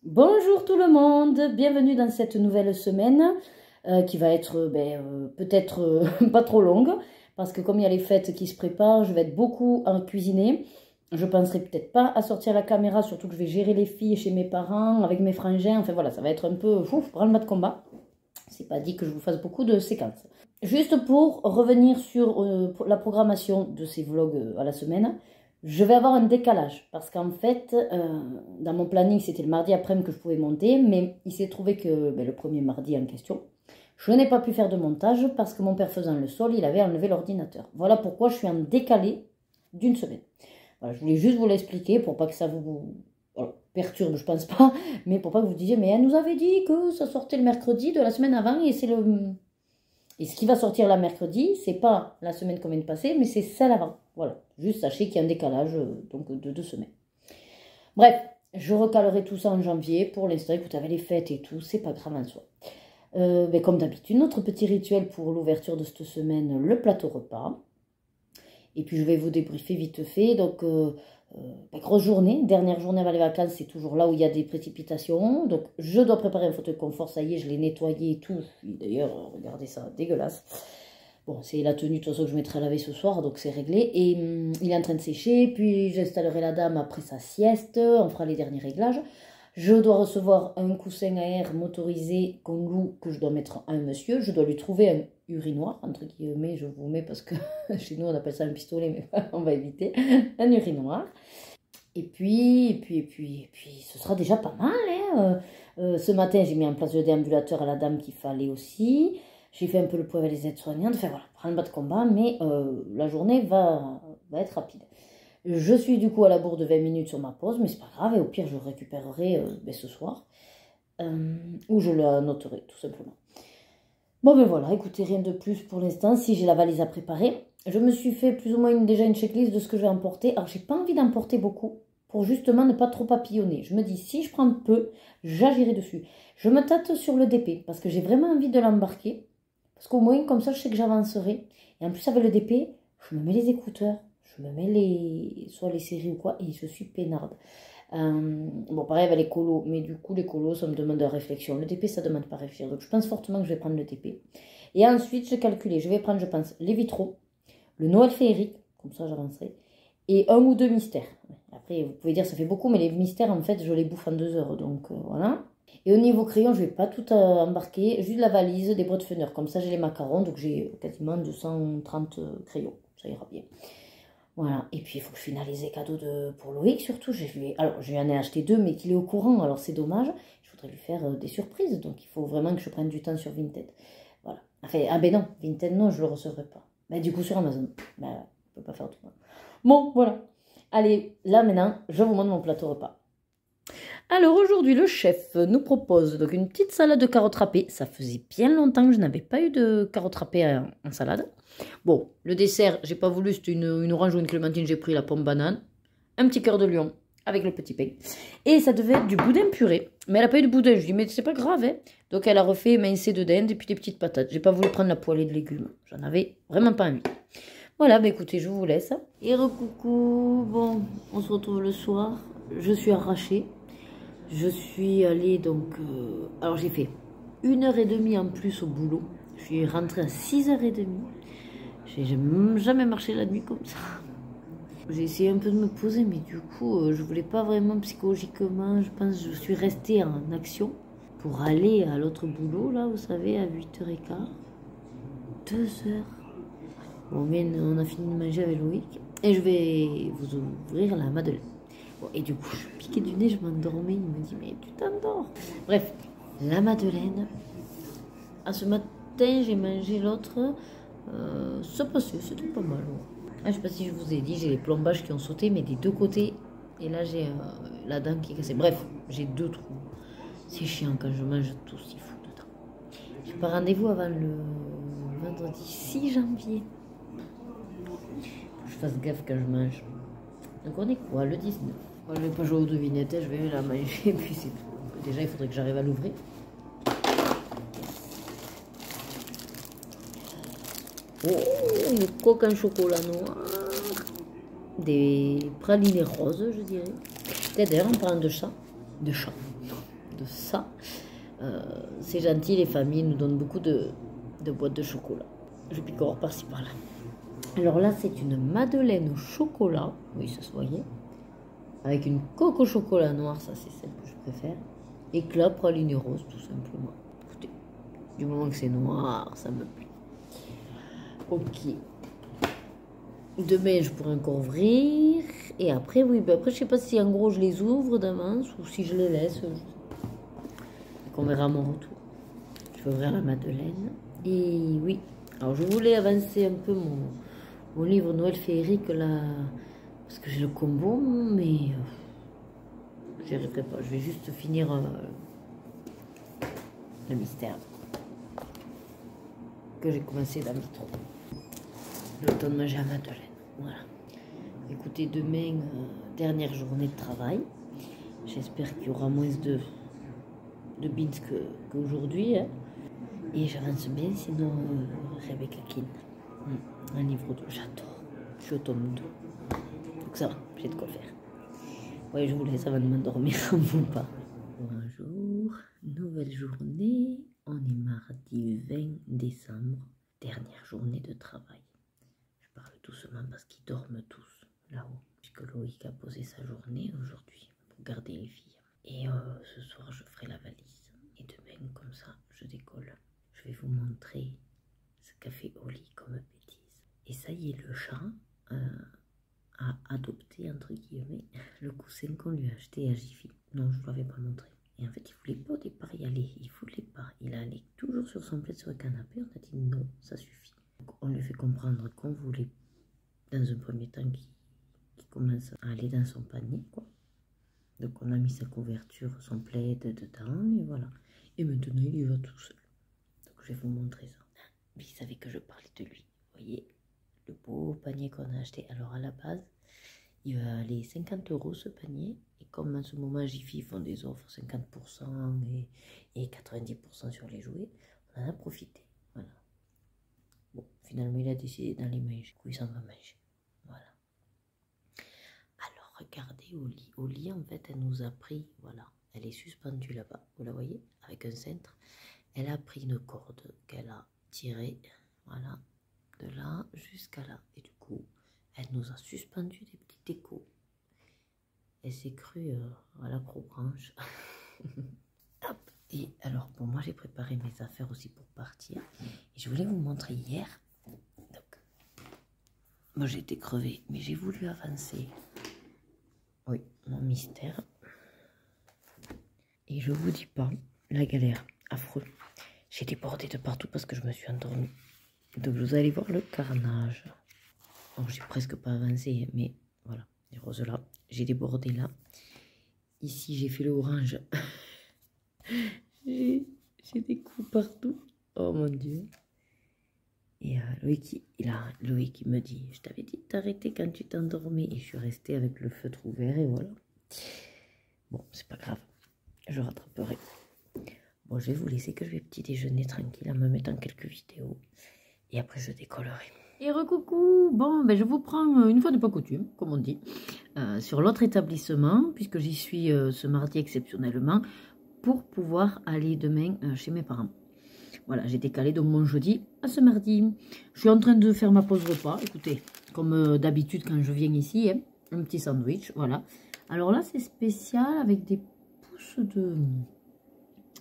Bonjour tout le monde, bienvenue dans cette nouvelle semaine qui va être peut-être pas trop longue parce que comme il y a les fêtes qui se préparent, je vais être beaucoup en cuisiner. Je penserai peut-être pas à sortir la caméra, surtout que je vais gérer les filles chez mes parents, avec mes frangins, enfin voilà, ça va être un peu branle-bas de combat. C'est pas dit que je vous fasse beaucoup de séquences. Juste pour revenir sur la programmation de ces vlogs à la semaine, je vais avoir un décalage parce qu'en fait, dans mon planning, c'était le mardi après-midi que je pouvais monter, mais il s'est trouvé que le premier mardi en question, je n'ai pas pu faire de montage parce que mon père faisant le sol, il avait enlevé l'ordinateur. Voilà pourquoi je suis en décalé d'une semaine. Voilà, je voulais juste vous l'expliquer pour pas que ça vous perturbe, je pense pas, mais pour pas que vous disiez, mais elle nous avait dit que ça sortait le mercredi de la semaine avant et c'est le... Et ce qui va sortir la mercredi, c'est pas la semaine qu'on vient de passer, mais c'est celle avant. Voilà, juste sachez qu'il y a un décalage donc de 2 semaines. Bref, je recalerai tout ça en janvier. Pour l'instant, écoutez, avec les fêtes et tout, c'est pas grave en soi. Comme d'habitude, notre petit rituel pour l'ouverture de cette semaine, le plateau repas. Et puis je vais vous débriefer vite fait. Donc, grosse journée, dernière journée avant les vacances, c'est toujours là où il y a des précipitations. Donc je dois préparer un fauteuil confort, ça y est, je l'ai nettoyé et tout. D'ailleurs, regardez ça, dégueulasse. Bon, c'est la tenue de toute façon que je mettrai à laver ce soir, donc c'est réglé. Et il est en train de sécher, puis j'installerai la dame après sa sieste, on fera les derniers réglages. Je dois recevoir un coussin à air motorisé qu'on loue, que je dois mettre à un monsieur. Je dois lui trouver un urinoir, entre guillemets, je vous mets parce que chez nous on appelle ça un pistolet, mais on va éviter, un urinoir. Et puis, ce sera déjà pas mal. Hein. Ce matin, j'ai mis en place le déambulateur à la dame qu'il fallait aussi. J'ai fait un peu le point avec les aides-soignantes. Enfin voilà, prendre le bas de combat, mais la journée va être rapide. Je suis du coup à la bourre de 20 minutes sur ma pause, mais c'est pas grave. Et au pire, je récupérerai ce soir. Ou je la noterai, tout simplement. Bon ben voilà, écoutez, rien de plus pour l'instant. Si j'ai la valise à préparer, je me suis fait plus ou moins déjà une checklist de ce que je vais emporter. Alors j'ai pas envie d'emporter beaucoup pour justement ne pas trop papillonner. Je me dis, si je prends peu, j'agirai dessus. Je me tâte sur le DP parce que j'ai vraiment envie de l'embarquer. Parce qu'au moins, comme ça, je sais que j'avancerai. Et en plus, avec le DP, je me mets les écouteurs, je me mets soit les séries ou quoi, et je suis peinarde. Bon, pareil avec les colos, mais du coup, les colos, ça me demande de réflexion. Le DP, ça ne demande pas réfléchir. Donc, je pense fortement que je vais prendre le DP. Et ensuite, je calculais. Je vais prendre, je pense, les vitraux, le Noël féerique, comme ça, j'avancerai, et un ou deux mystères. Après, vous pouvez dire, ça fait beaucoup, mais les mystères, en fait, je les bouffe en 2 heures. Donc, voilà. Et au niveau crayon, je ne vais pas tout embarquer, juste la valise, des boîtes fenêtres. Comme ça, j'ai les macarons, donc j'ai quasiment 230 crayons. Ça ira bien. Voilà, et puis il faut que je finalise les cadeaux pour Loïc surtout. Alors, je lui en ai acheté 2, mais qu'il est au courant, alors c'est dommage. Je voudrais lui faire des surprises, donc il faut vraiment que je prenne du temps sur Vinted. Voilà. Enfin, ah ben non, Vinted, non, je ne le recevrai pas. Ben, du coup, sur Amazon. Ben, on ne peut pas faire autrement. Bon, voilà. Allez, là maintenant, je vous montre mon plateau repas. Alors aujourd'hui, le chef nous propose donc une petite salade de carottes râpées. Ça faisait bien longtemps que je n'avais pas eu de carottes râpées en salade. Bon, le dessert, j'ai pas voulu, c'était une orange ou une clémentine, j'ai pris la pomme banane. Un petit cœur de lion avec le petit pain. Et ça devait être du boudin puré. Mais elle n'a pas eu de boudin. Je lui dis, mais c'est pas grave. Hein. Donc elle a refait mincé de dinde et puis des petites patates. J'ai pas voulu prendre la poêlée de légumes. J'en avais vraiment pas envie. Voilà, bah écoutez, je vous laisse. Et recoucou, bon, on se retrouve le soir. Je suis arrachée. Je suis allée donc... alors j'ai fait 1h30 en plus au boulot. Je suis rentrée à 6h30. J'ai jamais marché la nuit comme ça. J'ai essayé un peu de me poser, mais du coup, je voulais pas vraiment psychologiquement. Je pense que je suis restée en action pour aller à l'autre boulot, là, vous savez, à 8h15. 2h. Bon, on a fini de manger avec Loïc. Et je vais vous ouvrir la Madeleine. Bon, et du coup, je piquais du nez, je m'endormais. Il me dit, mais tu t'endors. Bref, la Madeleine. Ah, ce matin, j'ai mangé l'autre. Ça passait, c'était pas mal. Ouais. Ah, je sais pas si je vous ai dit, j'ai les plombages qui ont sauté, mais des deux côtés. Et là, j'ai la dent qui est cassée. Bref, j'ai 2 trous. C'est chiant quand je mange tout s'y fout dedans. J'ai pas rendez-vous avant le vendredi 6 janvier. Faut que je fasse gaffe quand je mange. Donc on est quoi, le 19. Moi, je vais pas jouer aux devinettes, je vais la manger, et puis c'est tout. Déjà, il faudrait que j'arrive à l'ouvrir. Oh, une coque en chocolat noir. Des pralinés roses, je dirais. D'ailleurs, en parlant de chat, de ça. C'est gentil, les familles nous donnent beaucoup de boîtes de chocolat. Je picore par-ci par-là. Alors là, c'est une madeleine au chocolat. Oui, ça se voyait. Avec une coque au chocolat noir, ça c'est celle que je préfère. Éclat praline rose, tout simplement. Écoutez, du moment que c'est noir, ça me plaît. Ok. Demain, je pourrai encore ouvrir. Et après, oui, ben après, je sais pas si en gros je les ouvre d'avance ou si je les laisse. On verra mon retour. Je vais ouvrir la madeleine. Et oui, alors je voulais avancer un peu mon livre Noël féerique là, parce que j'ai le combo, mais j'y arriverai pas. Je vais juste finir le mystère que j'ai commencé dans le métro. L'automne manger à madeleine. Voilà. Écoutez, demain, dernière journée de travail. J'espère qu'il y aura moins de beans qu'aujourd'hui. Hein. Et j'avance bien, sinon Rebecca Kin. Un livre de j'adore. Je suis au tome 2. Donc ça va, j'ai de quoi faire. Ouais, je vous laisse avant de m'endormir, vous pas. Bonjour, nouvelle journée. On est mardi 20 décembre, dernière journée de travail. Je parle doucement parce qu'ils dorment tous là-haut. Puisque Loïc a posé sa journée aujourd'hui pour garder les filles. Et ce soir, je ferai la valise. Et demain, comme ça, je décolle. Je vais vous montrer ce qu'a fait Oli comme bêtise. Et ça y est, le chat a adopté, entre guillemets, le coussin qu'on lui a acheté à Jiffy. Non, je ne vous l'avais pas montré. Et en fait, il ne voulait pas au départ y aller. Il ne voulait pas. Il allait toujours sur son plaid sur le canapé. On a dit non, ça suffit. Donc, on lui fait comprendre qu'on voulait, dans un premier temps, qu'il commence à aller dans son panier, quoi. Donc, on a mis sa couverture, son plaid dedans, et voilà. Et maintenant, il y va tout seul. Donc, je vais vous montrer ça. Mais il savait que je parlais de lui. Vous voyez, le beau panier qu'on a acheté. Alors, à la base, il va aller 50 € ce panier. Et comme en ce moment, Jiffy font des offres 50% et 90% sur les jouets, on en a profité. Voilà. Bon, finalement, il a décidé d'aller manger. Du coup, il s'en va manger. Voilà. Alors, regardez Oli. Oli, en fait, elle nous a pris, voilà. Elle est suspendue là-bas, vous la voyez, avec un cintre. Elle a pris une corde qu'elle a tirée, voilà, de là jusqu'à là. Et du coup, elle nous a suspendu des petits échos. Elle s'est crue à l'acrobranche. Hop. Et alors, bon, moi, j'ai préparé mes affaires aussi pour partir. Et je voulais vous montrer hier. Donc, moi, j'étais crevée, mais j'ai voulu avancer. Oui, mon mystère. Et je vous dis pas, la galère, affreux. J'ai débordé de partout parce que je me suis endormie. Donc vous allez voir le carnage. Alors j'ai presque pas avancé, mais voilà, les roses là. J'ai débordé là. Ici j'ai fait le orange. J'ai des coups partout. Oh mon Dieu. Et Loïc me dit, je t'avais dit d'arrêter quand tu t'endormais. Et je suis restée avec le feutre ouvert et voilà. Bon, c'est pas grave. Je rattraperai. Bon, je vais vous laisser que je vais petit déjeuner tranquille en me mettant quelques vidéos. Et après, je décollerai. Et recoucou. Bon, ben, je vous prends une fois de pas coutume, comme on dit, sur l'autre établissement, puisque j'y suis ce mardi exceptionnellement, pour pouvoir aller demain chez mes parents. Voilà, j'ai décalé donc mon jeudi à ce mardi. Je suis en train de faire ma pause repas. Écoutez, comme d'habitude quand je viens ici, hein, un petit sandwich, voilà. Alors là, c'est spécial avec des pousses de...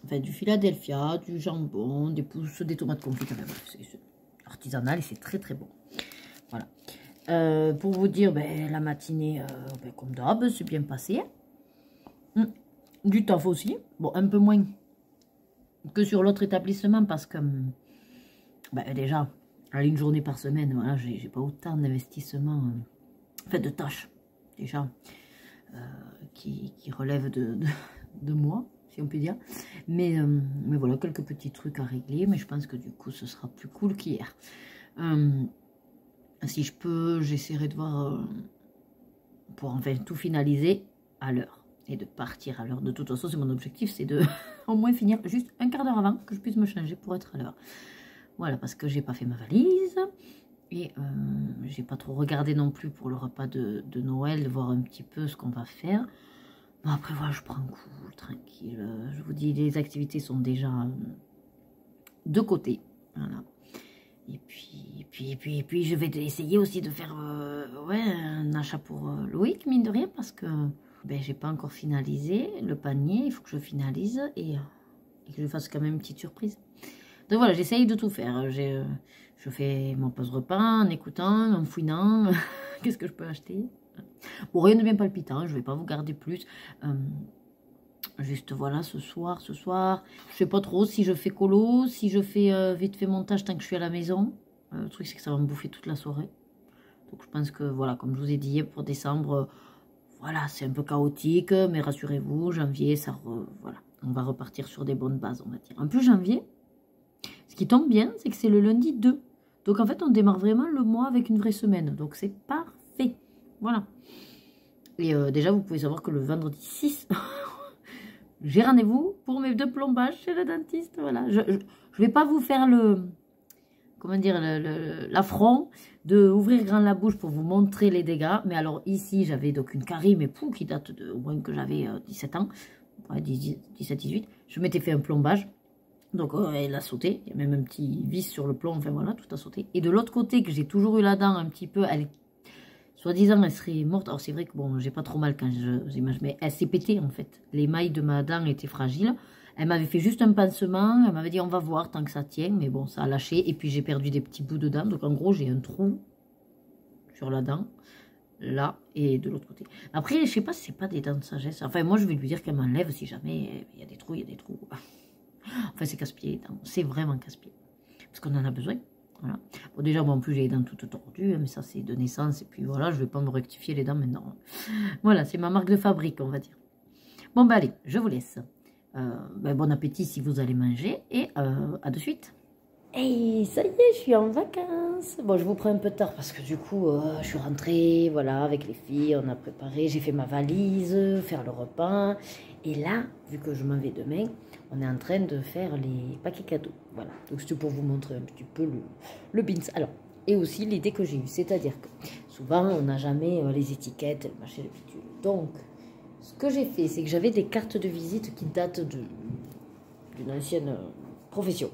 Enfin, du Philadelphia, du jambon, des pousses, des tomates confites. Enfin, c'est artisanal et c'est très très bon. Voilà. Pour vous dire, ben, la matinée, ben, comme d'hab, c'est bien passé. Du taf aussi. Bon, un peu moins que sur l'autre établissement parce que, ben, déjà, aller une journée par semaine, voilà, j'ai pas autant d'investissement, enfin de tâches, déjà, qui relèvent de moi, si on peut dire. Mais voilà, quelques petits trucs à régler. Mais je pense que du coup, ce sera plus cool qu'hier. Si je peux, j'essaierai de voir pour enfin tout finaliser à l'heure. Et de partir à l'heure. De toute façon, c'est mon objectif, c'est de au moins finir juste un quart d'heure avant que je puisse me changer pour être à l'heure. Voilà, parce que j'ai pas fait ma valise. Et j'ai pas trop regardé non plus pour le repas de Noël, de voir un petit peu ce qu'on va faire. Bon, après, voilà, je prends un coup, tranquille. Je vous dis, les activités sont déjà de côté. Voilà. Et puis, je vais essayer aussi de faire ouais, un achat pour Loïc, mine de rien, parce que ben, j'ai pas encore finalisé le panier. Il faut que je finalise et que je fasse quand même une petite surprise. Donc voilà, j'essaye de tout faire. Je fais mon pause repas en écoutant, en fouinant. Qu'est-ce que je peux acheter? Bon, rien de bien palpitant, je vais pas vous garder plus. Juste voilà, ce soir, je sais pas trop si je fais colo, si je fais vite fait montage tant que je suis à la maison. Le truc c'est que ça va me bouffer toute la soirée. Donc je pense que voilà, comme je vous ai dit, pour décembre, voilà, c'est un peu chaotique, mais rassurez-vous, janvier, voilà, on va repartir sur des bonnes bases, on va dire. En plus, janvier, ce qui tombe bien, c'est que c'est le lundi 2. Donc en fait, on démarre vraiment le mois avec une vraie semaine. Donc c'est parfait. Voilà. Et déjà, vous pouvez savoir que le vendredi 6, j'ai rendez-vous pour mes 2 plombages chez le dentiste. Voilà. Je ne vais pas vous faire l'affront de ouvrir grand la bouche pour vous montrer les dégâts. Mais alors ici, j'avais donc une carie, mais qui date de au moins que j'avais 17 ans. Ouais, 17-18. Je m'étais fait un plombage. Donc elle a sauté. Il y a même un petit vis sur le plomb. Enfin voilà, tout a sauté. Et de l'autre côté, que j'ai toujours eu la dent un petit peu, soi-disant, elle serait morte. Alors, c'est vrai que bon, j'ai pas trop mal quand j'imagine, mais elle s'est pétée en fait. Les mailles de ma dent étaient fragiles. Elle m'avait fait juste un pansement. Elle m'avait dit, on va voir tant que ça tient. Mais bon, ça a lâché. Et puis, j'ai perdu des petits bouts de dents. Donc, en gros, j'ai un trou sur la dent. Là et de l'autre côté. Après, je sais pas si c'est pas des dents de sagesse. Enfin, moi, je vais lui dire qu'elle m'enlève si jamais il y a des trous, il y a des trous. Enfin, c'est casse-pied les dents. C'est vraiment casse-pied. Parce qu'on en a besoin. Voilà. Bon, déjà, moi, en plus, j'ai les dents toutes tordues, mais ça, c'est de naissance. Et puis, voilà, je vais pas me rectifier les dents maintenant. Voilà, c'est ma marque de fabrique, on va dire. Bon, bah, allez, je vous laisse. Ben, bon appétit si vous allez manger. Et à de suite. Et ça y est, je suis en vacances. Bon, je vous prends un peu tard parce que du coup, je suis rentrée, voilà, avec les filles. On a préparé, j'ai fait ma valise, faire le repas. Et là, vu que je m'en vais demain, on est en train de faire les paquets cadeaux. Voilà, donc c'était pour vous montrer un petit peu le beans. Alors, et aussi l'idée que j'ai eue, c'est-à-dire que souvent, on n'a jamais les étiquettes, le machin, le bidule. Donc, ce que j'ai fait, c'est que j'avais des cartes de visite qui datent d'une ancienne profession.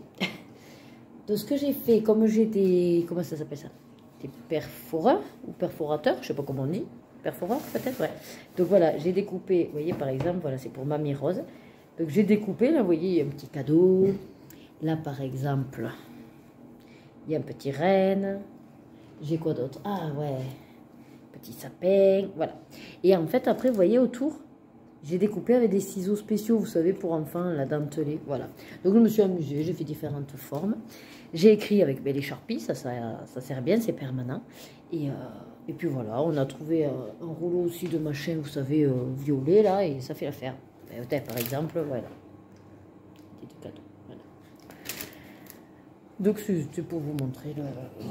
De ce que j'ai fait, comme j'ai des... Comment ça s'appelle ça? Des perforeurs ou perforateurs, je sais pas comment on dit. Perforeurs peut-être, ouais. Donc voilà, j'ai découpé, vous voyez par exemple, voilà, c'est pour Mamie Rose. Donc j'ai découpé, là vous voyez, il y a un petit cadeau. Là par exemple, il y a un petit renne. J'ai quoi d'autre? Ah ouais, petit sapin, voilà. Et en fait après, vous voyez autour, j'ai découpé avec des ciseaux spéciaux, vous savez, pour enfants, la dentelée, voilà. Donc je me suis amusée, j'ai fait différentes formes. J'ai écrit avec les Sharpies, ça sert bien, c'est permanent. Et puis voilà, on a trouvé un rouleau aussi de machin, vous savez, violet, là, et ça fait l'affaire. Par exemple, voilà. Petit cadeau, voilà. Donc c'est pour vous montrer,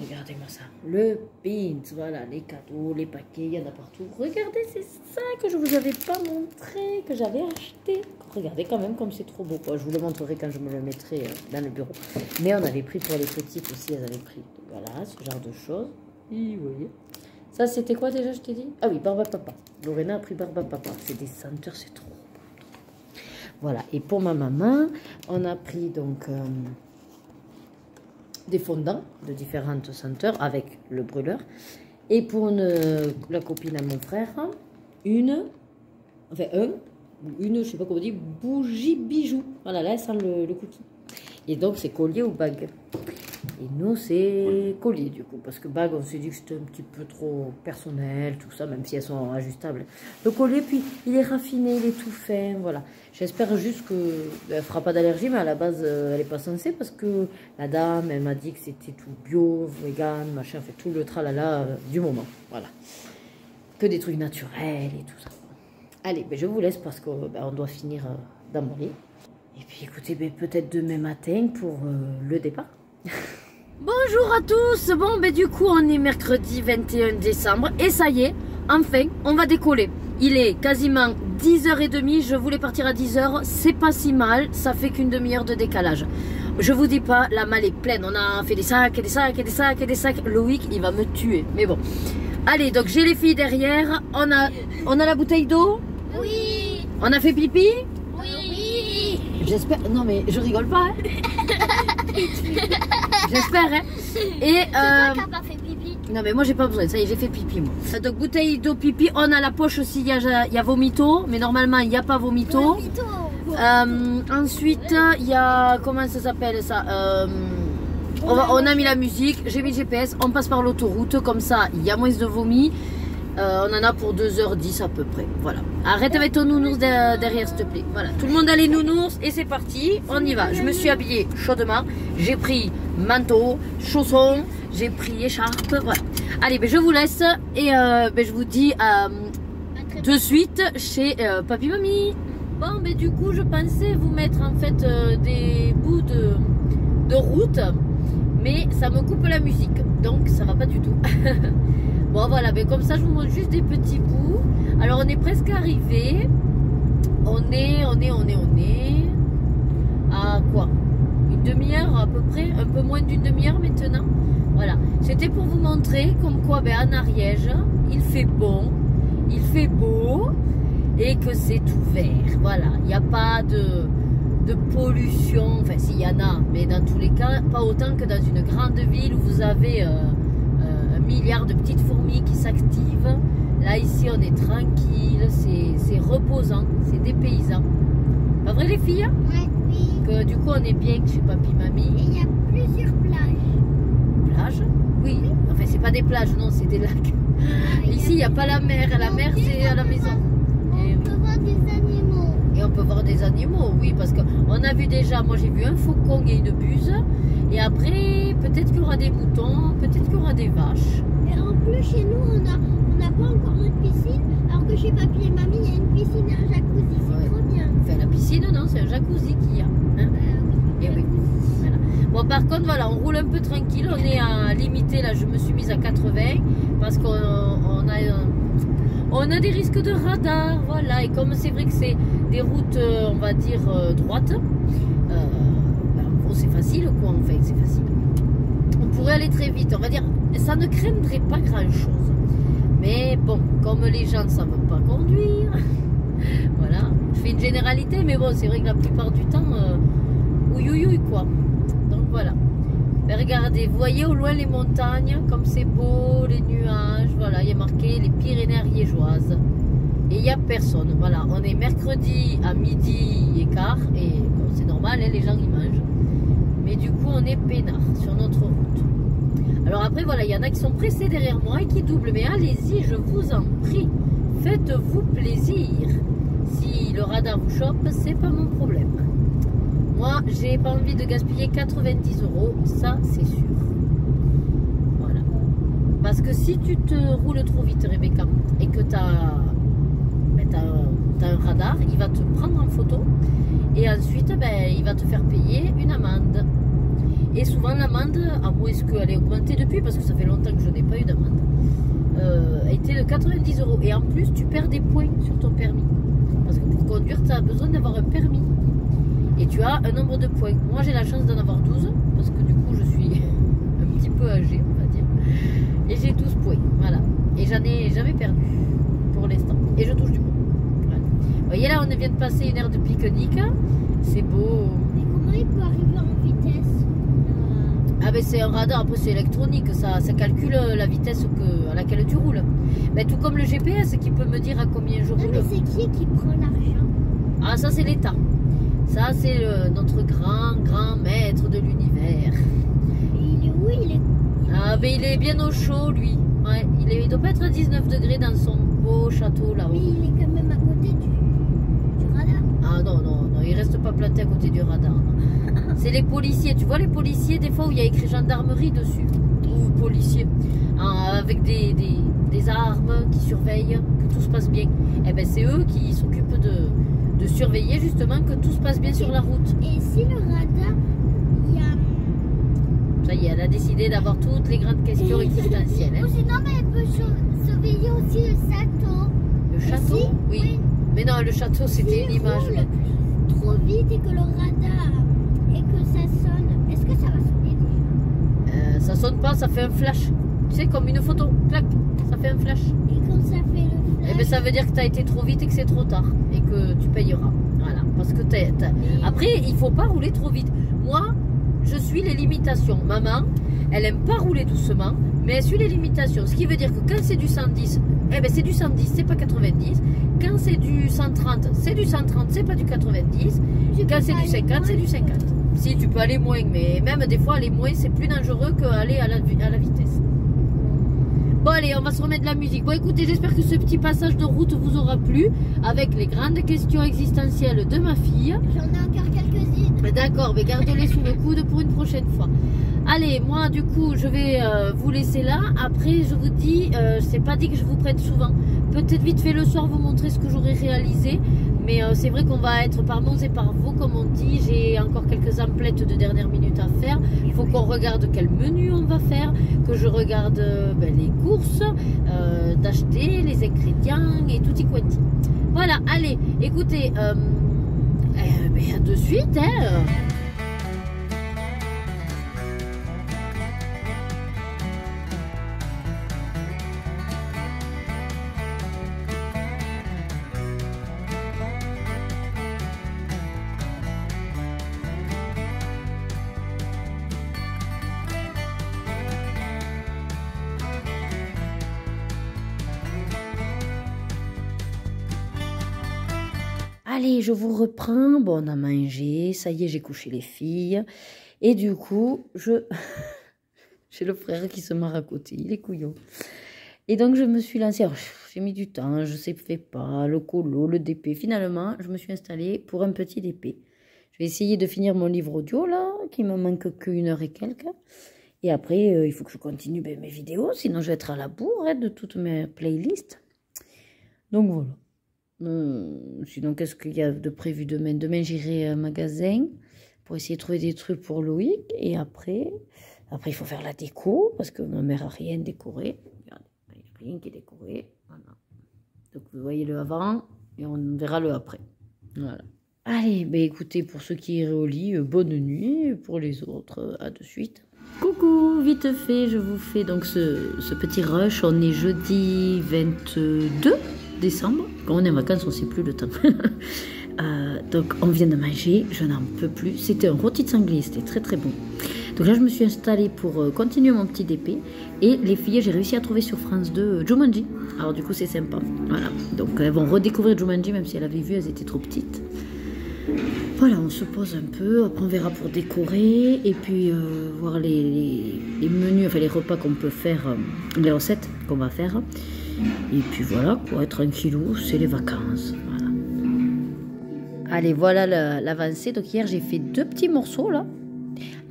regardez-moi ça. Le pins, voilà, les cadeaux, les paquets, il y en a partout. Regardez, c'est ça que je vous avais pas montré, que j'avais acheté. Regardez quand même comme c'est trop beau. Bon, je vous le montrerai quand je me le mettrai dans le bureau. Mais on avait pris pour les petites aussi, elles avaient pris. Voilà, ce genre de choses. Et vous voyez. Ça, c'était quoi déjà, je t'ai dit? Ah oui, Barbe à Papa. Lorena a pris Barbe à Papa. C'est des senteurs, c'est trop beau. Voilà, et pour ma maman, on a pris donc des fondants de différentes senteurs avec le brûleur. Et pour la copine à mon frère, une, je sais pas comment on dit, bougie bijou. Voilà, là, elle sent le cookie. Et donc, c'est collier ou bague. Et nous, c'est collier, du coup. Parce que bague, on s'est dit que c'était un petit peu trop personnel, tout ça, même si elles sont ajustables. Le collier, puis, il est raffiné, il est tout fin, voilà. J'espère juste qu'elle ne fera pas d'allergie, mais à la base, elle n'est pas censée, parce que la dame, elle m'a dit que c'était tout bio, vegan, machin, fait tout le tralala du moment, voilà. Que des trucs naturels et tout ça. Allez, je vous laisse parce qu'on doit finir d'emballer. Et puis écoutez, peut-être demain matin pour le départ. Bonjour à tous. Bon, du coup, on est mercredi 21 décembre et ça y est, enfin, on va décoller. Il est quasiment 10h30, je voulais partir à 10h, c'est pas si mal, ça fait qu'une demi-heure de décalage. Je vous dis pas, la malle est pleine, on a fait des sacs et des sacs et des sacs et des sacs. Loïc, il va me tuer, mais bon. Allez, donc j'ai les filles derrière, on a la bouteille d'eau. Oui. On a fait pipi? Oui. J'espère. Non mais je rigole pas. Hein. J'espère. Hein. Et C'est toi qui n'as pas fait pipi. non mais moi j'ai pas besoin. Ça y est, j'ai fait pipi moi. Donc bouteille d'eau pipi. On a la poche aussi. Il y a vomito, mais normalement il n'y a pas vomito. Ensuite il y a comment ça s'appelle ça? On a mis la musique. J'ai mis le GPS. On passe par l'autoroute comme ça. Il y a moins de vomi. On en a pour 2h10 à peu près. Voilà. Arrête avec ton nounours derrière, s'il te plaît. Voilà. Tout le monde a les nounours et c'est parti. On y va. Je me suis habillée chaudement. J'ai pris manteau, chaussons, j'ai pris écharpe. Voilà. Allez, ben, je vous laisse et ben, je vous dis de suite chez Papy Mamie. Bon, ben, du coup, je pensais vous mettre en fait des bouts de route, mais ça me coupe la musique. Donc, ça va pas du tout. Bon voilà, mais comme ça je vous montre juste des petits bouts. Alors on est presque arrivé. On est à quoi? Une demi-heure à peu près, un peu moins d'une demi-heure maintenant. Voilà, c'était pour vous montrer comme quoi ben, en Ariège, il fait bon, il fait beau et que c'est ouvert. Voilà, il n'y a pas de pollution, enfin s'il y en a, mais dans tous les cas, pas autant que dans une grande ville où vous avez... milliards de petites fourmis qui s'activent. Là ici on est tranquille, c'est reposant, c'est dépaysant. Pas vrai les filles? Ouais, oui. Que du coup on est bien chez Papy Mamie. Et il y a plusieurs plages. Plages? Oui. Enfin c'est pas des plages, non, c'est des lacs. Ici il n'y a pas la mer, la mer c'est à la maison. On peut voir des animaux. Et on peut voir des animaux, oui, parce qu'on a vu déjà, moi j'ai vu un faucon et une buse. Et après, peut-être qu'il y aura des moutons, peut-être qu'il y aura des vaches. Et en plus, chez nous, on n'a pas encore notre piscine. Alors que chez Papy et Mamie, il y a une piscine et un jacuzzi. C'est trop bien. Enfin, la piscine, non, c'est un jacuzzi qu'il y a. Hein? Oui. Et oui. Voilà. Bon, par contre, voilà, on roule un peu tranquille. On est à limiter, là, je me suis mise à 80 parce qu'on a des risques de radar. Voilà, et comme c'est vrai que c'est des routes, on va dire, droites. C'est facile quoi en fait, c'est facile. On pourrait aller très vite, on va dire, ça ne craindrait pas grand chose. Mais bon, comme les gens ne savent pas conduire, voilà, je fais une généralité, mais bon, c'est vrai que la plupart du temps, ouïouïouï quoi. Donc voilà. Mais regardez, vous voyez au loin les montagnes, comme c'est beau, les nuages, voilà, il y a marqué les Pyrénées ariégeoises. Et il n'y a personne, voilà, on est mercredi à midi et quart, et bon, c'est normal, hein, les gens y mangent. Mais du coup, on est peinard sur notre route. Alors après, voilà, il y en a qui sont pressés derrière moi et qui doublent. Mais allez-y, je vous en prie. Faites-vous plaisir. Si le radar vous chope, c'est pas mon problème. Moi, j'ai pas envie de gaspiller 90 €. Ça, c'est sûr. Voilà. Parce que si tu te roules trop vite, Rebecca, et que tu as un radar, il va te prendre en photo. Et ensuite, ben, il va te faire payer une amende. Et souvent, l'amende, à moins qu'elle ait augmenté depuis, parce que ça fait longtemps que je n'ai pas eu d'amende, était de 90 €. Et en plus, tu perds des points sur ton permis. Parce que pour conduire, tu as besoin d'avoir un permis. Et tu as un nombre de points. Moi, j'ai la chance d'en avoir 12, parce que du coup, je suis un petit peu âgée, on va dire. Et j'ai 12 points, voilà. Et j'en ai jamais perdu, pour l'instant. Et je touche du bois. Vous voyez là, on vient de passer une aire de pique-nique. C'est beau. Mais comment il peut arriver en vitesse? Ah ben c'est un radar, après c'est électronique, ça calcule la vitesse à laquelle tu roules. Ben, tout comme le GPS qui peut me dire à combien je roule. Mais c'est qui prend l'argent? Ah ça c'est l'État. Ça c'est notre grand maître de l'univers. Et il est où? Ah ben il est bien au chaud lui. Ouais, il doit pas être à 19 degrés dans son beau château là-haut. Mais il est quand même à côté du radar. Ah non, il reste pas planté à côté du radar. C'est les policiers, tu vois les policiers des fois où il y a écrit gendarmerie dessus, ou policiers, avec des armes qui surveillent que tout se passe bien. Et ben c'est eux qui s'occupent de surveiller justement que tout se passe bien sur la route. Et si le radar, il y a... Ça y est, elle a décidé d'avoir toutes les grandes questions existentielles. Hein. Ou sinon, mais elle peut surveiller aussi le château. Le château? Si, oui. Mais non, le château c'était une image. Mais... trop vite et que le radar et que ça sonne, est-ce que ça va sonner déjà? Ça sonne pas, ça fait un flash. Tu sais, comme une photo. Clac, ça fait un flash. Et quand ça fait le eh ben, ça veut dire que tu as été trop vite et que c'est trop tard. Et que tu payeras. Voilà. Parce que après, il faut pas rouler trop vite. Moi, je suis les limitations. Maman, elle aime pas rouler doucement, mais elle suit les limitations. Ce qui veut dire que quand c'est du 110, eh ben c'est du 110, c'est pas 90. Quand c'est du 130, c'est du 130, c'est pas du 90. Quand c'est du 50, c'est du 50. Si tu peux aller moins, mais même des fois aller moins, c'est plus dangereux qu'aller à la vitesse. Bon allez, on va se remettre de la musique. Bon écoutez, j'espère que ce petit passage de route vous aura plu avec les grandes questions existentielles de ma fille. J'en ai encore quelques-unes. D'accord, mais gardez-les sous le coude pour une prochaine fois. Allez, moi du coup, je vais vous laisser là. Après, je vous dis, c'est pas dit que je vous prête souvent. Peut-être vite fait le soir vous montrer ce que j'aurai réalisé. Mais c'est vrai qu'on va être par Mons et par vous, comme on dit. J'ai encore quelques emplettes de dernière minute à faire. Il faut qu'on regarde quel menu on va faire, que je regarde les courses, d'acheter les ingrédients et tout y quanti. Voilà, allez, écoutez, à de suite. Hein. Allez, je vous reprends. Bon, on a mangé. Ça y est, j'ai couché les filles. Et du coup, j'ai le frère qui se marre à côté. Il est couillon. Et donc, je me suis lancée. J'ai mis du temps. Je sais pas. Le colo, le DP. Finalement, je me suis installée pour un petit DP. Je vais essayer de finir mon livre audio, là, qui me manque qu'une heure et quelques. Et après, il faut que je continue mes vidéos. Sinon, je vais être à la bourre de toutes mes playlists. Donc, voilà. Sinon, qu'est-ce qu'il y a de prévu demain? Demain, j'irai à un magasin pour essayer de trouver des trucs pour Loïc. Et après, il faut faire la déco parce que ma mère n'a rien décoré. Regardez, il n'y a rien qui est décoré. Voilà. Donc, vous voyez le avant et on verra le après. Voilà. Allez, écoutez, pour ceux qui iraient au lit, bonne nuit. Pour les autres, à de suite. Coucou, vite fait, je vous fais donc ce petit rush. On est jeudi 22 décembre. Quand on est en vacances, on ne sait plus le temps. Donc, on vient de manger, je n'en peux plus. C'était un rôti de sanglier, c'était très très bon. Donc là, je me suis installée pour continuer mon petit DP. Et les filles, j'ai réussi à trouver sur France 2 Jumanji. Alors du coup, c'est sympa. Voilà. Donc, elles vont redécouvrir Jumanji, même si elles avaient vu, elles étaient trop petites. Voilà, on se pose un peu. Après, on verra pour décorer. Et puis, voir les menus, enfin les repas qu'on peut faire, les recettes qu'on va faire. Et puis voilà, pour être tranquillou, c'est les vacances. Voilà. Allez, voilà l'avancée. Donc hier, j'ai fait 2 petits morceaux là.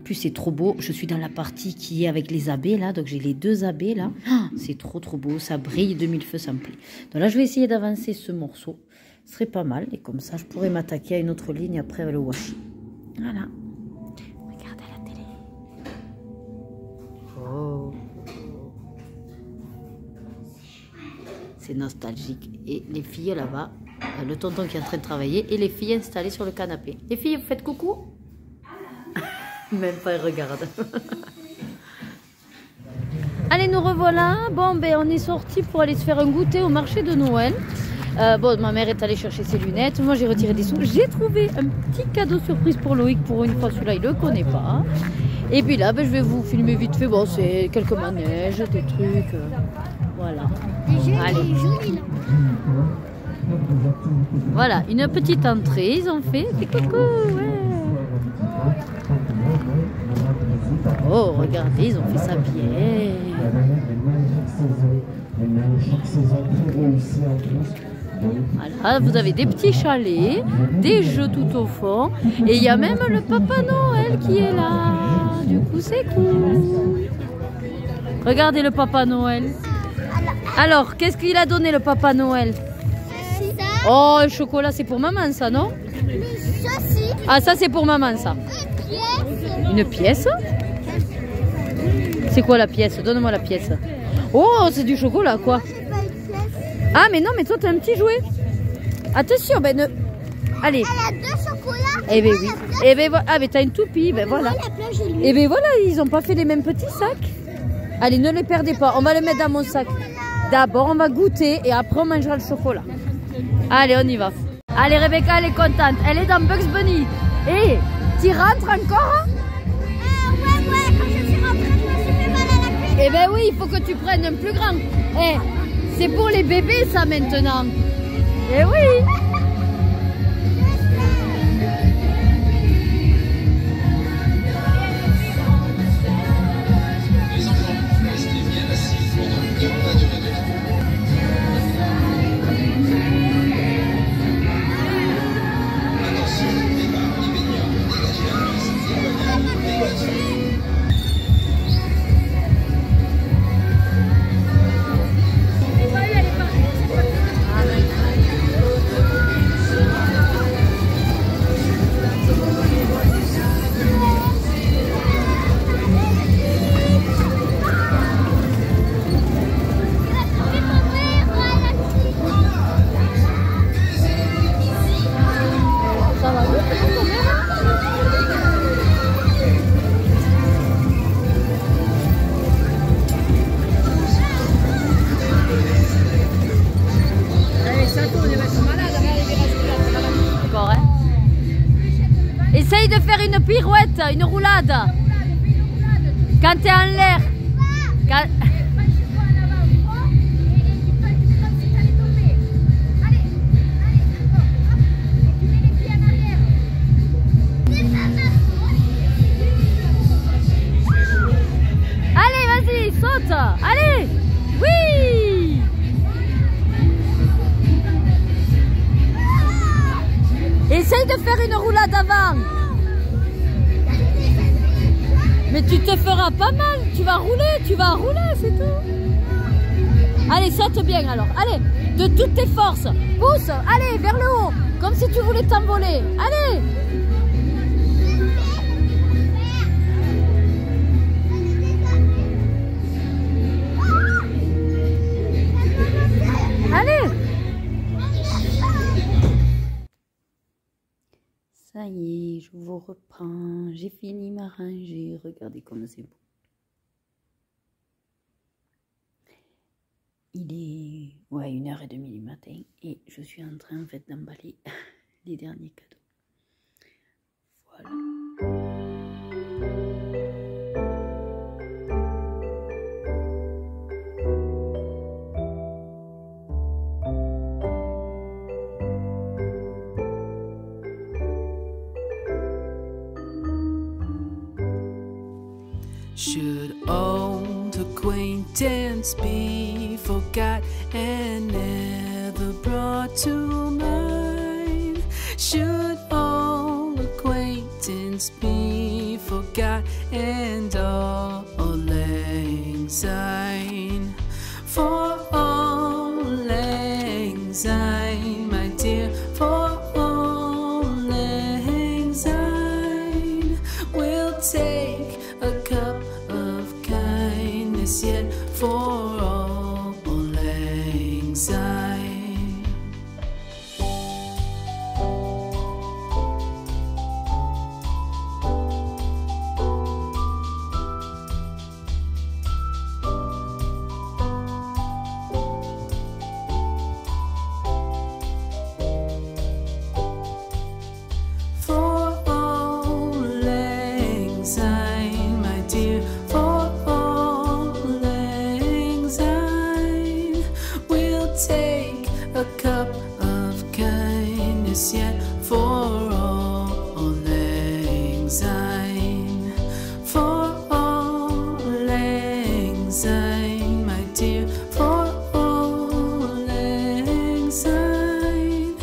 Puis c'est trop beau. Je suis dans la partie qui est avec les abeilles là. Donc j'ai les 2 abeilles là. Oh, c'est trop beau. Ça brille de 1000 feux sans pli. Donc là, je vais essayer d'avancer ce morceau. Ce serait pas mal. Et comme ça, je pourrais m'attaquer à une autre ligne après avec le washi. Voilà. Regardez la télé. Oh. C'est nostalgique. Et les filles là-bas, le tonton qui est en train de travailler et les filles installées sur le canapé. Les filles, vous faites coucou? Même pas, elles regardent. Allez, nous revoilà. Bon, on est sortis pour aller se faire un goûter au marché de Noël. Bon, ma mère est allée chercher ses lunettes. Moi, j'ai retiré des sous. J'ai trouvé un petit cadeau surprise pour Loïc. Pour une fois, celui-là, il le connaît pas. Et puis là, je vais vous filmer vite fait. Bon, c'est quelques manèges, des trucs. Voilà. Allez. Voilà, une petite entrée, ils ont fait. C'est coucou, ouais. Oh, regardez, ils ont fait ça bien. Voilà, vous avez des petits chalets, des jeux tout au fond. Et il y a même le Papa Noël qui est là. Du coup, c'est cool. Regardez le Papa Noël. Alors, qu'est-ce qu'il a donné le Papa Noël? Oh, le chocolat, c'est pour maman, ça, non? Ah, ça, c'est pour maman, ça. Une pièce? C'est quoi la pièce? Donne-moi la pièce. Oh, c'est du chocolat, quoi. Ah, mais non, mais toi, t'as un petit jouet. Attention, allez. Elle a 2 chocolats. Eh ben oui. Eh ben voilà. Ah, mais t'as une toupie, ben voilà. Eh ben voilà, ils ont pas fait les mêmes petits sacs. Allez, ne les perdez pas. On va les mettre dans mon sac. D'abord, on va goûter et après, on mangera le chocolat. Allez, on y va. Allez, Rebecca, elle est contente. Elle est dans Bugs Bunny. Et tu rentres encore? Ouais, quand je suis rentrée, je me suis fait mal à la cuisse. Eh ben oui, il faut que tu prennes un plus grand. Eh, c'est pour les bébés, ça, maintenant. Eh oui. Essaye de faire une pirouette, une roulade. Quand tu es en l'air. Quand... Allez, vas-y, saute. Allez. Oui. Essaye de faire une roulade avant. Mais tu te feras pas mal. Tu vas rouler, c'est tout. Allez, saute bien alors. Allez, de toutes tes forces. Pousse, allez, vers le haut. Comme si tu voulais t'envoler. Allez. Allez. Ça y est, je vous reprends. J'ai fini ma rangée. Regardez comme c'est beau. Il est 1h30 du matin et je suis en train en fait d'emballer les derniers cadeaux. Voilà. Should old acquaintance be forgot and never brought to mind? Should old acquaintance be forgot and all lang syne? For all lang syne, my dear, for all lang syne, we'll take a cup of kindness yet for all lang syne. For all lang syne, my dear, for all lang syne, we'll take a cup of kindness yet for all lang syne. For all lang syne, my dear, for all lang syne,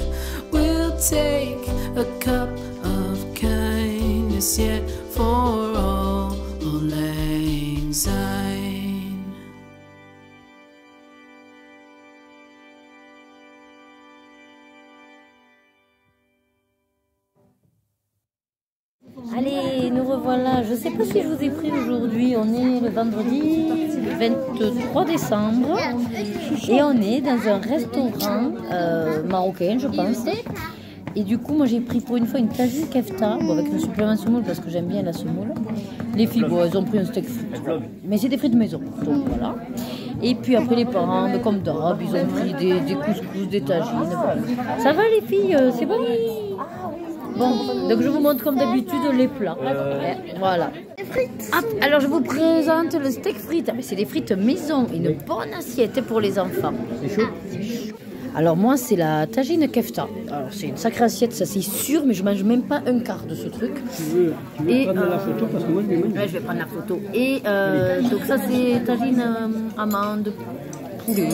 we'll take a cup of kindness yet for all lang syne. Allez, nous revoilà. Je ne sais pas si je vous ai pris aujourd'hui. On est le vendredi 23 décembre et on est dans un restaurant marocain, je pense. Et du coup, moi j'ai pris pour une fois une tagine kefta, bon, avec un supplément de semoule parce que j'aime bien la semoule. Les filles, bon, elles ont pris un steak frites, mais c'est des frites maison, donc voilà. Et puis après les parents, comme d'hab, ils ont pris des couscous, des tagines. Ça va les filles, c'est bon? Bon, donc je vous montre comme d'habitude les plats. Voilà. Hop, alors je vous présente le steak frites. Mais c'est des frites maison, une bonne assiette pour les enfants. C'est chaud. Alors moi c'est la tagine kefta. Alors c'est une sacrée assiette, ça c'est sûr, mais je mange même pas un quart de ce truc. Tu veux prendre la photo parce que moi je vais manger. Ouais, je vais prendre la photo. Et donc ça c'est tagine amande, poulet.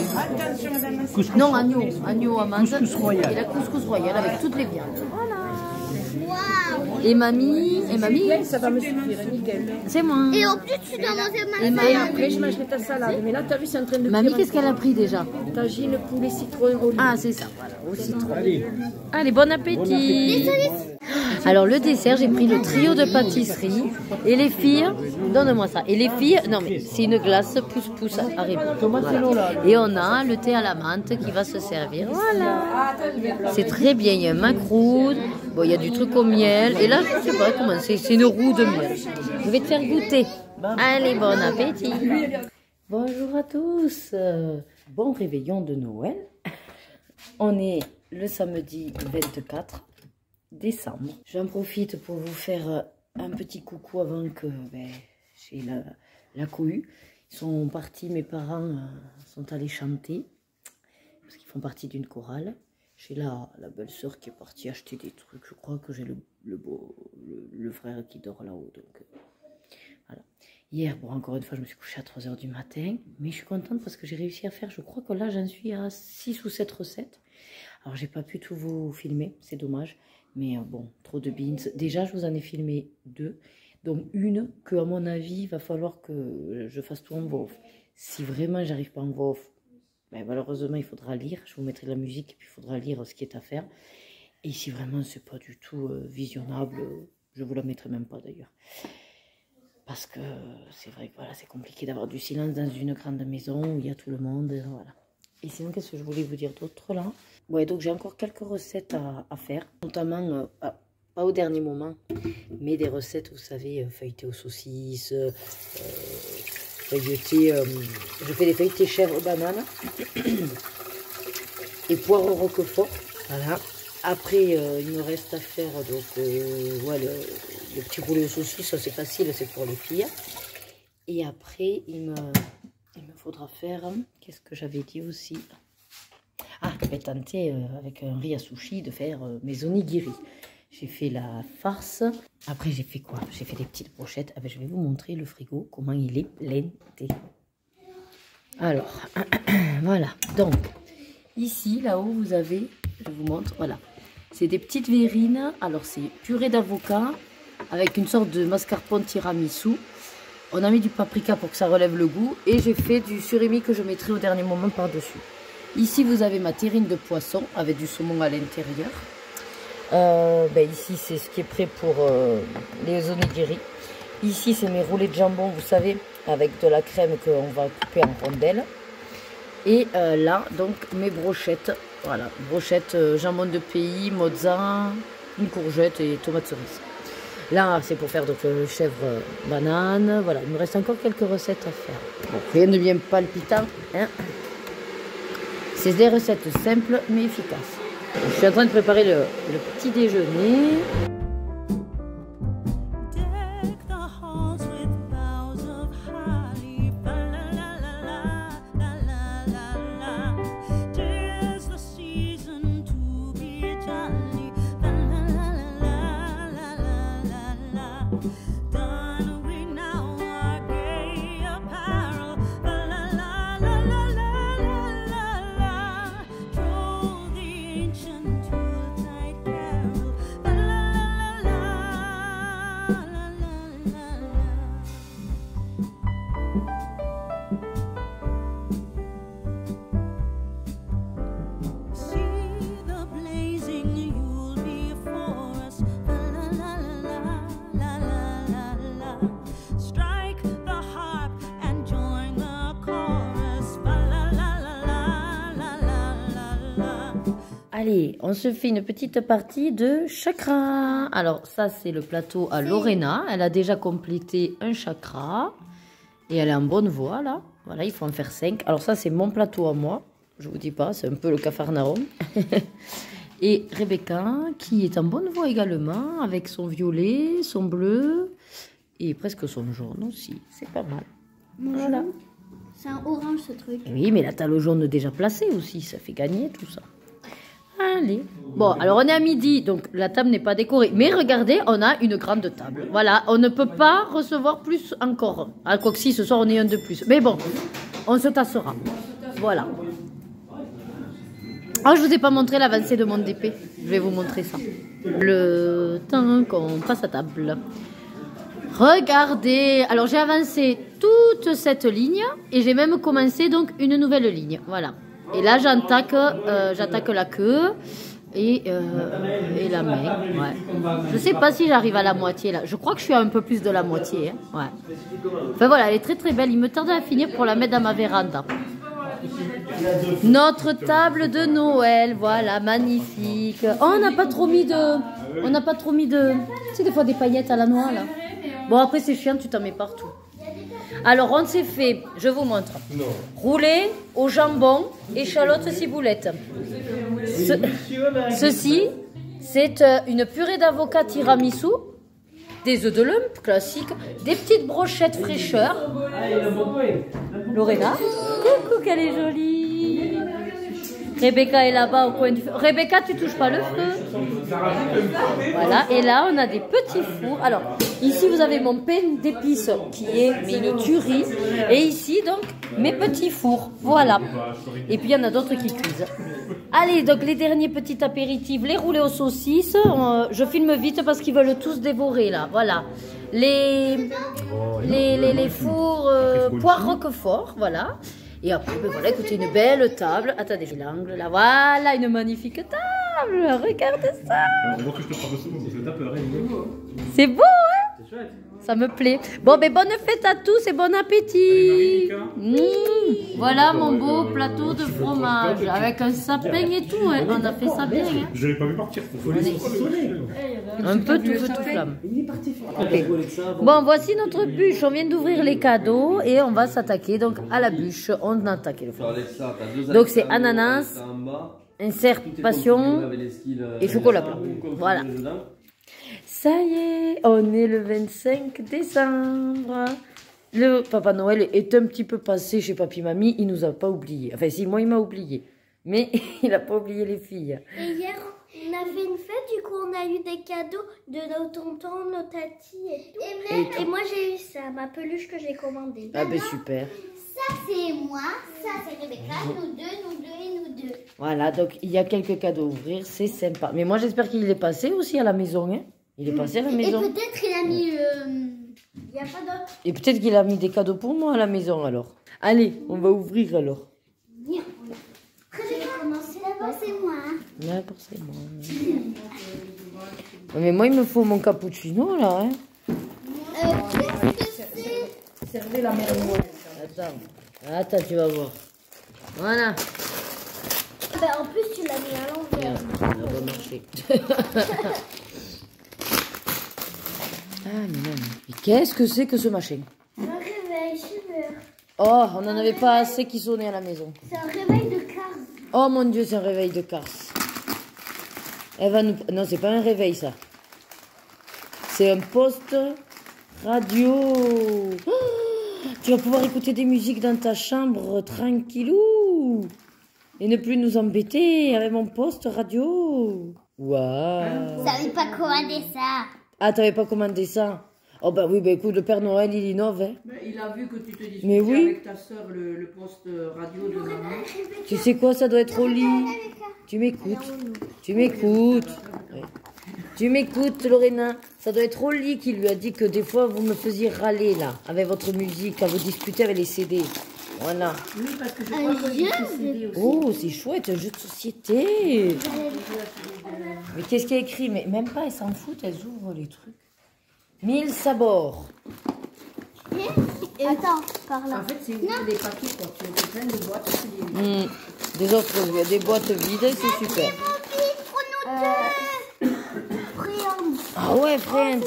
Couscous. Non, agneau amande. Couscous royal. Et la couscous royale avec toutes les viandes. Voilà. Waouh. Et mamie, Ça va me suffire, nickel. c'est moi. Et en plus, tu dois manger ma Et Et après, je mangerai ta salade. Mais là, t'as vu, c'est en train de Mamie, cuire qu'est-ce qu'elle a pris déjà? tagine, poulet, citron, olive. Ah, c'est ça, voilà, au citron. Allez, Allez, bon appétit. Alors, le dessert, j'ai pris le trio de pâtisserie. Et les filles, donne-moi ça. Et les filles, non mais c'est une glace pousse-pousse à Haribo. Voilà. Et on a le thé à la menthe qui va se servir. Voilà. C'est très bien, il y a un macroute. Bon, il y a du truc au miel. Et là, je sais pas comment c'est une roue de miel. Je vais te faire goûter. Allez, bon appétit. Bonjour à tous. Bon réveillon de Noël. On est le samedi 24 décembre. J'en profite pour vous faire un petit coucou avant que j'ai la cohue. Ils sont partis, mes parents sont allés chanter parce qu'ils font partie d'une chorale. J'ai la belle-sœur qui est partie acheter des trucs. Je crois que j'ai le frère qui dort là-haut. Donc voilà. Hier, bon, encore une fois, je me suis couchée à 3 h du matin. Mais je suis contente parce que j'ai réussi à faire, je crois que là, j'en suis à 6 ou 7 recettes. Alors, j'ai pas pu tout vous filmer, c'est dommage. Mais bon, trop de beans. Déjà, je vous en ai filmé 2. Donc, une que, à mon avis, il va falloir que je fasse tout en voix off. Si vraiment, j'arrive pas en voix off, malheureusement, il faudra lire. Je vous mettrai de la musique et puis il faudra lire ce qui est à faire. Et si vraiment, c'est pas du tout visionnable, je vous la mettrai même pas d'ailleurs. Parce que c'est vrai que voilà, c'est compliqué d'avoir du silence dans une grande maison où il y a tout le monde. Voilà. Et sinon, qu'est-ce que je voulais vous dire d'autre là? Ouais, donc j'ai encore quelques recettes à faire, notamment, pas au dernier moment, mais des recettes, vous savez, feuilletées aux saucisses, feuilletées, je fais des feuilletés chèvre banane et poire au roquefort, voilà. Après, il me reste à faire donc, ouais, le petit roulé aux saucisses, ça c'est facile, c'est pour les filles. Et après, il me faudra faire, qu'est-ce que j'avais dit aussi? Ah, je vais tenter avec un riz à sushi de faire mes onigiri. J'ai fait la farce. Après, j'ai fait quoi? J'ai fait des petites brochettes. Ah ben, je vais vous montrer le frigo, comment il est blindé. Alors, voilà. Donc, ici, là-haut, vous avez, je vous montre, voilà. C'est des petites verrines. Alors, c'est purée d'avocat avec une sorte de mascarpone tiramisu. On a mis du paprika pour que ça relève le goût. Et j'ai fait du surimi que je mettrai au dernier moment par-dessus. Ici, vous avez ma terrine de poisson avec du saumon à l'intérieur. Ici, c'est ce qui est prêt pour les onigiri. Ici, c'est mes roulés de jambon, vous savez, avec de la crème qu'on va couper en rondelles. Et là, donc, mes brochettes. Voilà, brochettes jambon de pays, mozza, une courgette et tomate cerise. Là, c'est pour faire donc chèvre banane. Voilà, il me reste encore quelques recettes à faire. Bon, rien de bien palpitant, hein. C'est des recettes simples mais efficaces. Je suis en train de préparer le petit déjeuner. Allez, on se fait une petite partie de chakra. Alors ça, c'est le plateau à Lorena. Elle a déjà complété un chakra. Et elle est en bonne voie, là. Voilà, il faut en faire 5. Alors ça, c'est mon plateau à moi. Je vous dis pas, c'est un peu le cafarnaum. Et Rebecca, qui est en bonne voie également, avec son violet, son bleu et presque son jaune aussi. C'est pas mal. Voilà. C'est un orange ce truc. Oui, mais là, t'as le jaune déjà placé aussi. Ça fait gagner tout ça. Allez. Bon, alors on est à midi, donc la table n'est pas décorée. Mais regardez, on a une grande table. Voilà, on ne peut pas recevoir plus encore. Ah, quoi que si, ce soir, on est un de plus. Mais bon, on se tassera. Voilà. Oh, je vous ai pas montré l'avancée de mon DP. Je vais vous montrer ça. Le temps qu'on passe à table. Regardez. Alors, j'ai avancé toute cette ligne et j'ai même commencé donc une nouvelle ligne. Voilà. Et là, j'attaque la queue et la main. Ouais. Je sais pas si j'arrive à la moitié là. Je crois que je suis à un peu plus de la moitié. Hein. Ouais. Enfin voilà, elle est très très belle. Il me tarde à finir pour la mettre dans ma véranda. Notre table de Noël, voilà, magnifique. Oh, on n'a pas trop mis de... Tu sais, des fois des paillettes à la noix, là. Bon, après, c'est chiant, tu t'en mets partout. Alors, on s'est fait, je vous montre, rouler au jambon, échalote, ciboulette. Ceci, c'est une purée d'avocat tiramisu, des œufs de lump classiques, des petites brochettes fraîcheur. Lorena, coucou, qu'elle est jolie. Rebecca est là-bas au coin du feu. Rebecca, tu touches pas le feu. Voilà, et là, on a des petits fours. Alors, ici, vous avez mon pain d'épices qui est une tuerie. Et ici, donc, mes petits fours. Voilà. Et puis, il y en a d'autres qui cuisent. Allez, donc, les derniers petits apéritifs, les roulés aux saucisses. Je filme vite parce qu'ils veulent tous dévorer, là. Voilà. Les fours poire roquefort, voilà. Et après, ben voilà, écoutez, une belle table. Attendez, j'ai l'angle là. Voilà, une magnifique table. Regardez ça. Alors, que je te parle de ce mot, parce que t'as peur, c'est beau, hein? C'est chouette. Ça me plaît. Bon, ben bonne fête à tous et bon appétit. Voilà mon beau plateau de fromage avec un sapin et tout. Hein. On a fait ça bien. Hein. Je l'ai pas vu partir. Un peu tout feu, tout flamme. Okay. Bon, voici notre bûche. On vient d'ouvrir les cadeaux et on va s'attaquer donc à la bûche. On attaque le fromage. Donc c'est ananas, insert passion et chocolat blanc. Voilà. Ça y est, on est le 25 décembre. Le Papa Noël est un petit peu passé chez Papy Mamie. Il nous a pas oublié. Enfin, si, moi, il m'a oublié. Mais il n'a pas oublié les filles. Et hier, on a fait une fête. Du coup, on a eu des cadeaux de nos tontons, nos tatis et tout. Et moi, j'ai eu ça, ma peluche que j'ai commandée. Ah ben super. Ça, c'est moi. Ça, c'est Rebecca. Nous deux et nous deux. Voilà, donc il y a quelques cadeaux à ouvrir. C'est sympa. Mais moi, j'espère qu'il est passé aussi à la maison. Hein. Il est passé à la maison. Et peut-être il a mis... Il n'y a pas d'autre. Et peut-être qu'il a mis des cadeaux pour moi à la maison alors. Allez, on va ouvrir alors. Viens. D'abord c'est moi. D'abord c'est moi. Mais moi il me faut mon cappuccino là. Hein. Qu'est-ce que c'est? Servez la mère Noël. Attends, tu vas voir. Voilà. Bah, en plus tu l'as mis à l'envers. Ça va marcher. Ah non. Mais qu'est-ce que c'est que ce machin? Un réveil, super. Oh, on n'en avait pas assez qui sonnaient à la maison. C'est un réveil de Cars. Oh mon Dieu, c'est un réveil de Cars. Elle va nous... Non, c'est pas un réveil ça. C'est un poste radio. Oh, tu vas pouvoir écouter des musiques dans ta chambre tranquillou. Et ne plus nous embêter avec mon poste radio. Waouh. Vous savez pas commander ça. Ah, t'avais pas commandé ça? Oh bah oui, bah écoute, le Père Noël, il innove. Hein. Il a vu que tu te disputais Mais oui. avec ta soeur le poste radio de maman. Tu sais quoi, ça doit être au lit. Tu m'écoutes. Tu m'écoutes. Ouais. Tu m'écoutes, Lorena. Ça doit être au lit qui lui a dit que des fois, vous me faisiez râler, là, avec votre musique, à vous disputer avec les CD. Voilà. Oui, parce que je crois que j'ai CD aussi. Oh, c'est chouette, un jeu de société. Mais qu'est-ce qu'il y a écrit? Mais même pas, elles s'en foutent, elles ouvrent les trucs. 1000 sabords. Attends, par là. En fait, c'est des papiers, quoi. Tu as plein de boîtes. C'est des... Des autres, il y a des boîtes vides, c'est super. Friand. Ah ouais, Friends. Mais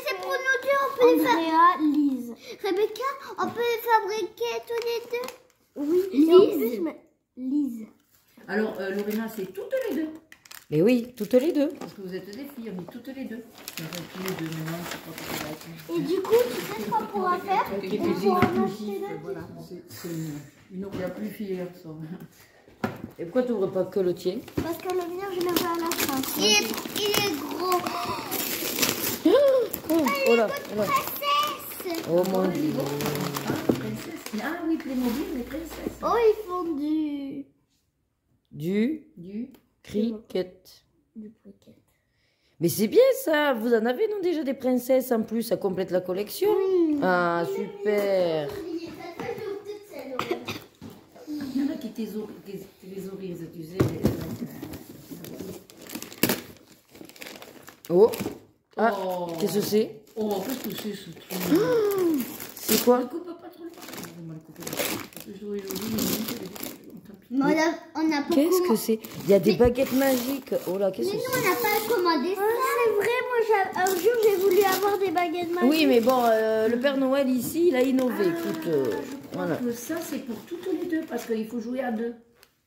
c'est pour nous deux, on peut les faire. Andrea, Lise. Rebecca, on peut fabriquer tous les deux? Oui. Lise. Alors, Lorena, c'est toutes les deux. Mais oui, toutes les deux. Parce que vous êtes des filles, on est toutes les deux. Enfin, tous les deux, maintenant, je sais pas ce que ça va être. Et du coup, tu sais ce qu'on pourra faire? On pourra acheter la Voilà, c'est une il n'y a plus fille garçon. Et pourquoi tu n'ouvres pas que le tien? Parce que le mien, je le veux à la fin. Il est gros. Oh là, oh là. Princesse. Oh mon Dieu. Princesse. Ah oui, Playmobil, les princesses. Oh, ils font du Du cricket. cricket. Mais c'est bien ça, vous en avez non déjà des princesses en plus, ça complète la collection. Ah super. Il y en a qui thésaurisent, tu sais. Oh, ah, Oh. qu'est-ce que c'est? Oh, qu'est-ce que c'est ce truc? C'est quoi? Ne coupe pas trop le on va le couper. Parce que j'aurais oublié, Mais on n'a pas Qu'est-ce que c'est? Il y a des baguettes magiques. Oh là, qu'est-ce que nous, c'est? on n'a pas commandé ça. C'est vrai, moi, un jour, j'ai voulu avoir des baguettes magiques. Oui, mais bon, le Père Noël ici, il a innové. Écoute, Je crois voilà. que ça, c'est pour toutes les deux, parce qu'il faut jouer à deux.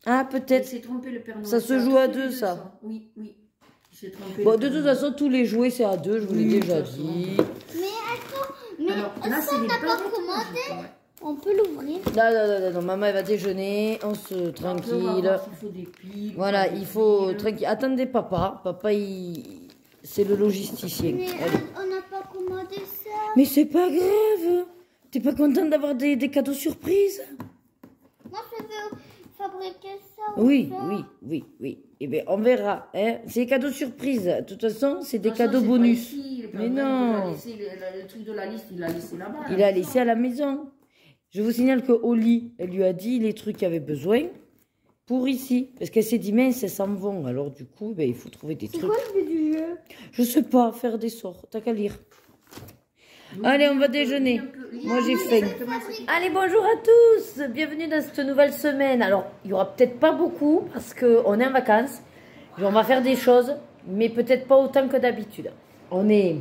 Ah, Il peut-être. s'est trompé le Père Noël. Ça se C'est joue à toutes les deux, ça. Oui, oui. Il s'est trompé. Bon, le de Père toute Noël. façon, tous les jouets, c'est à deux, je vous l'ai Oui, déjà de toute façon. dit. Mais attends, mais Alors, là, ça, c'est on les n'a pas baguettes commandé. magiques, ouais. On peut l'ouvrir. Non, maman, elle va déjeuner, on se Après, on va tranquille. voir s'il faut des piles, Voilà, pas des il faut piles. tranquille. Attendez papa. Papa, c'est le logisticien. Mais Allez. on n'a pas commandé ça. Mais c'est pas grave. T'es pas contente d'avoir des cadeaux surprises? Moi, je veux fabriquer ça. Oui, ça. oui. Eh bien, on verra. Hein. C'est des cadeaux surprises. De toute façon, c'est des De toute façon, cadeaux c'est pas bonus. ici, le Père Mais Noël, non. il a laissé le truc de la liste, il l'a laissé là-bas. Il a laissé à la maison. Je vous signale que Oli, elle lui a dit les trucs qu'il avait besoin pour ici. Parce qu'elle s'est dit, mince, elles s'en vont. Alors, du coup, ben, il faut trouver des C'est trucs. quoi le but du jeu? Je sais pas, faire des sorts. T'as qu'à lire. Allez, on va déjeuner. Moi, j'ai faim. Allez, bonjour à tous. Bienvenue dans cette nouvelle semaine. Alors, il y aura peut-être pas beaucoup parce qu'on est en vacances. On va faire des choses, mais peut-être pas autant que d'habitude. On est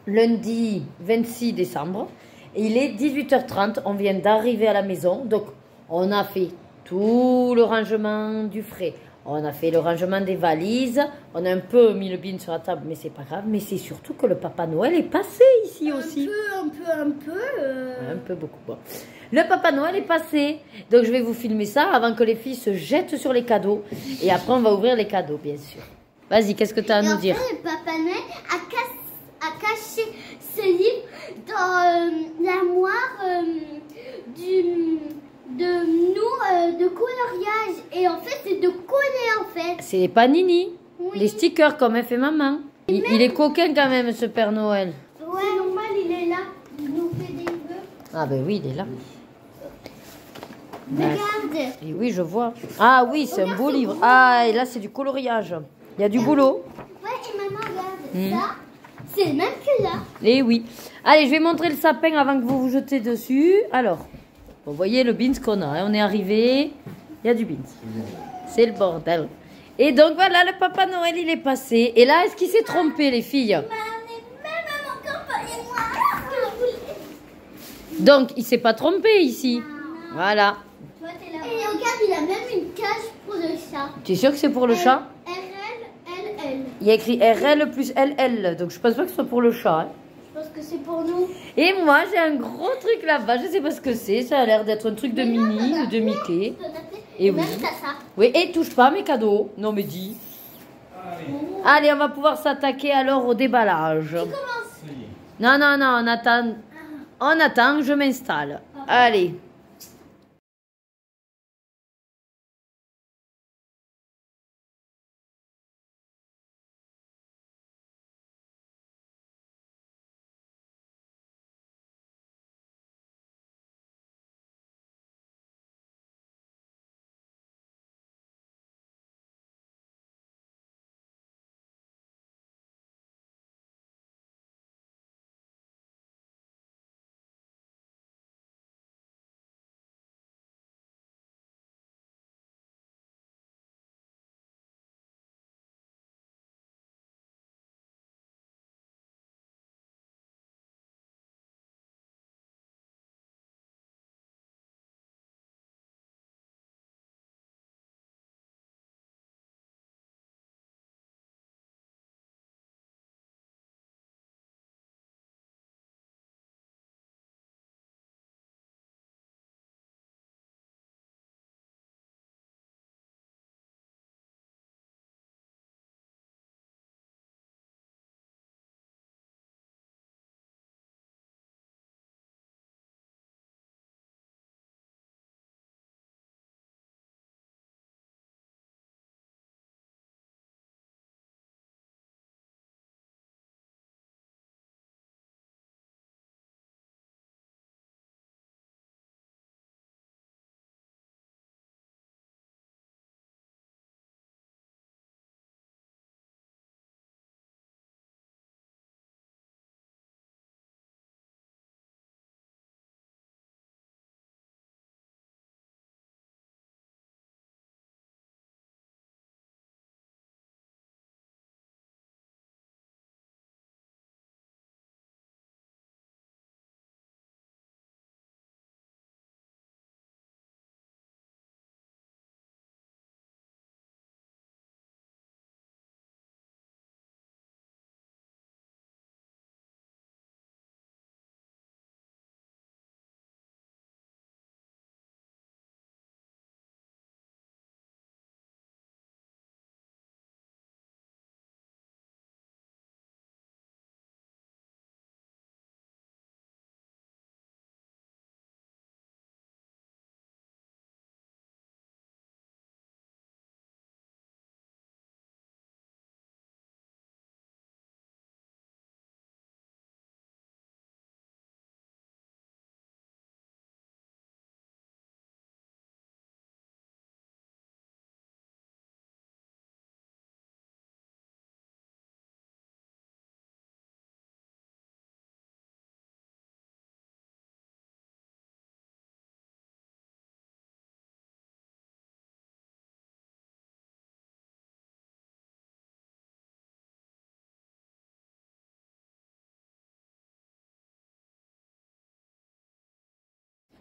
lundi 26 décembre. Et il est 18h30. On vient d'arriver à la maison. Donc, on a fait tout le rangement du frais. On a fait le rangement des valises. On a un peu mis le bin sur la table, mais c'est pas grave. Mais c'est surtout que le Papa Noël est passé ici aussi. Un peu. Un peu beaucoup. Bon. Le Papa Noël est passé. Donc je vais vous filmer ça avant que les filles se jettent sur les cadeaux. Et après on va ouvrir les cadeaux, bien sûr. Vas-y, qu'est-ce que tu as à Et nous en dire? fait, le Papa Noël a caché ce livre dans l'armoire de coloriage. Et en fait, c'est de coller en fait. C'est les panini. Oui. Les stickers comme elle fait maman. Il est coquin quand même ce Père Noël. Ouais, c'est normal, il est là. Il nous fait des vœux. Ah ben oui, il est là. Regarde. Et oui, je vois. Ah oui, c'est un beau livre. Ah, et là c'est du coloriage. Il y a du boulot. Ouais, et maman, regarde. Ça, c'est le même que là. Et oui. Allez, je vais montrer le sapin avant que vous vous jetez dessus. Alors, vous voyez le beans qu'on a. Hein. On est arrivé. Il y a du beans. C'est le bordel. Et donc voilà, le Papa Noël, il est passé. Et là, est-ce qu'il s'est trompé, les filles? On est même à mon campagne et moi. Donc, il s'est pas trompé ici. Voilà. Toi, t'es là. Et regarde, il a même une cage pour le chat. Tu es sûr que c'est pour le chat? RL. Il y a écrit RL plus LL. Donc, je pense pas que ce soit pour le chat. Hein. Je pense que c'est pour nous. Et moi, j'ai un gros truc là-bas. Je sais pas ce que c'est. Ça a l'air d'être un truc de Minnie ou de Mickey. Et oui. même t'as ça. Oui, et touche pas à mes cadeaux. Non, mais dis. Allez, on va pouvoir s'attaquer alors au déballage. Commence. Non, on attend. On attend, je m'installe. Allez.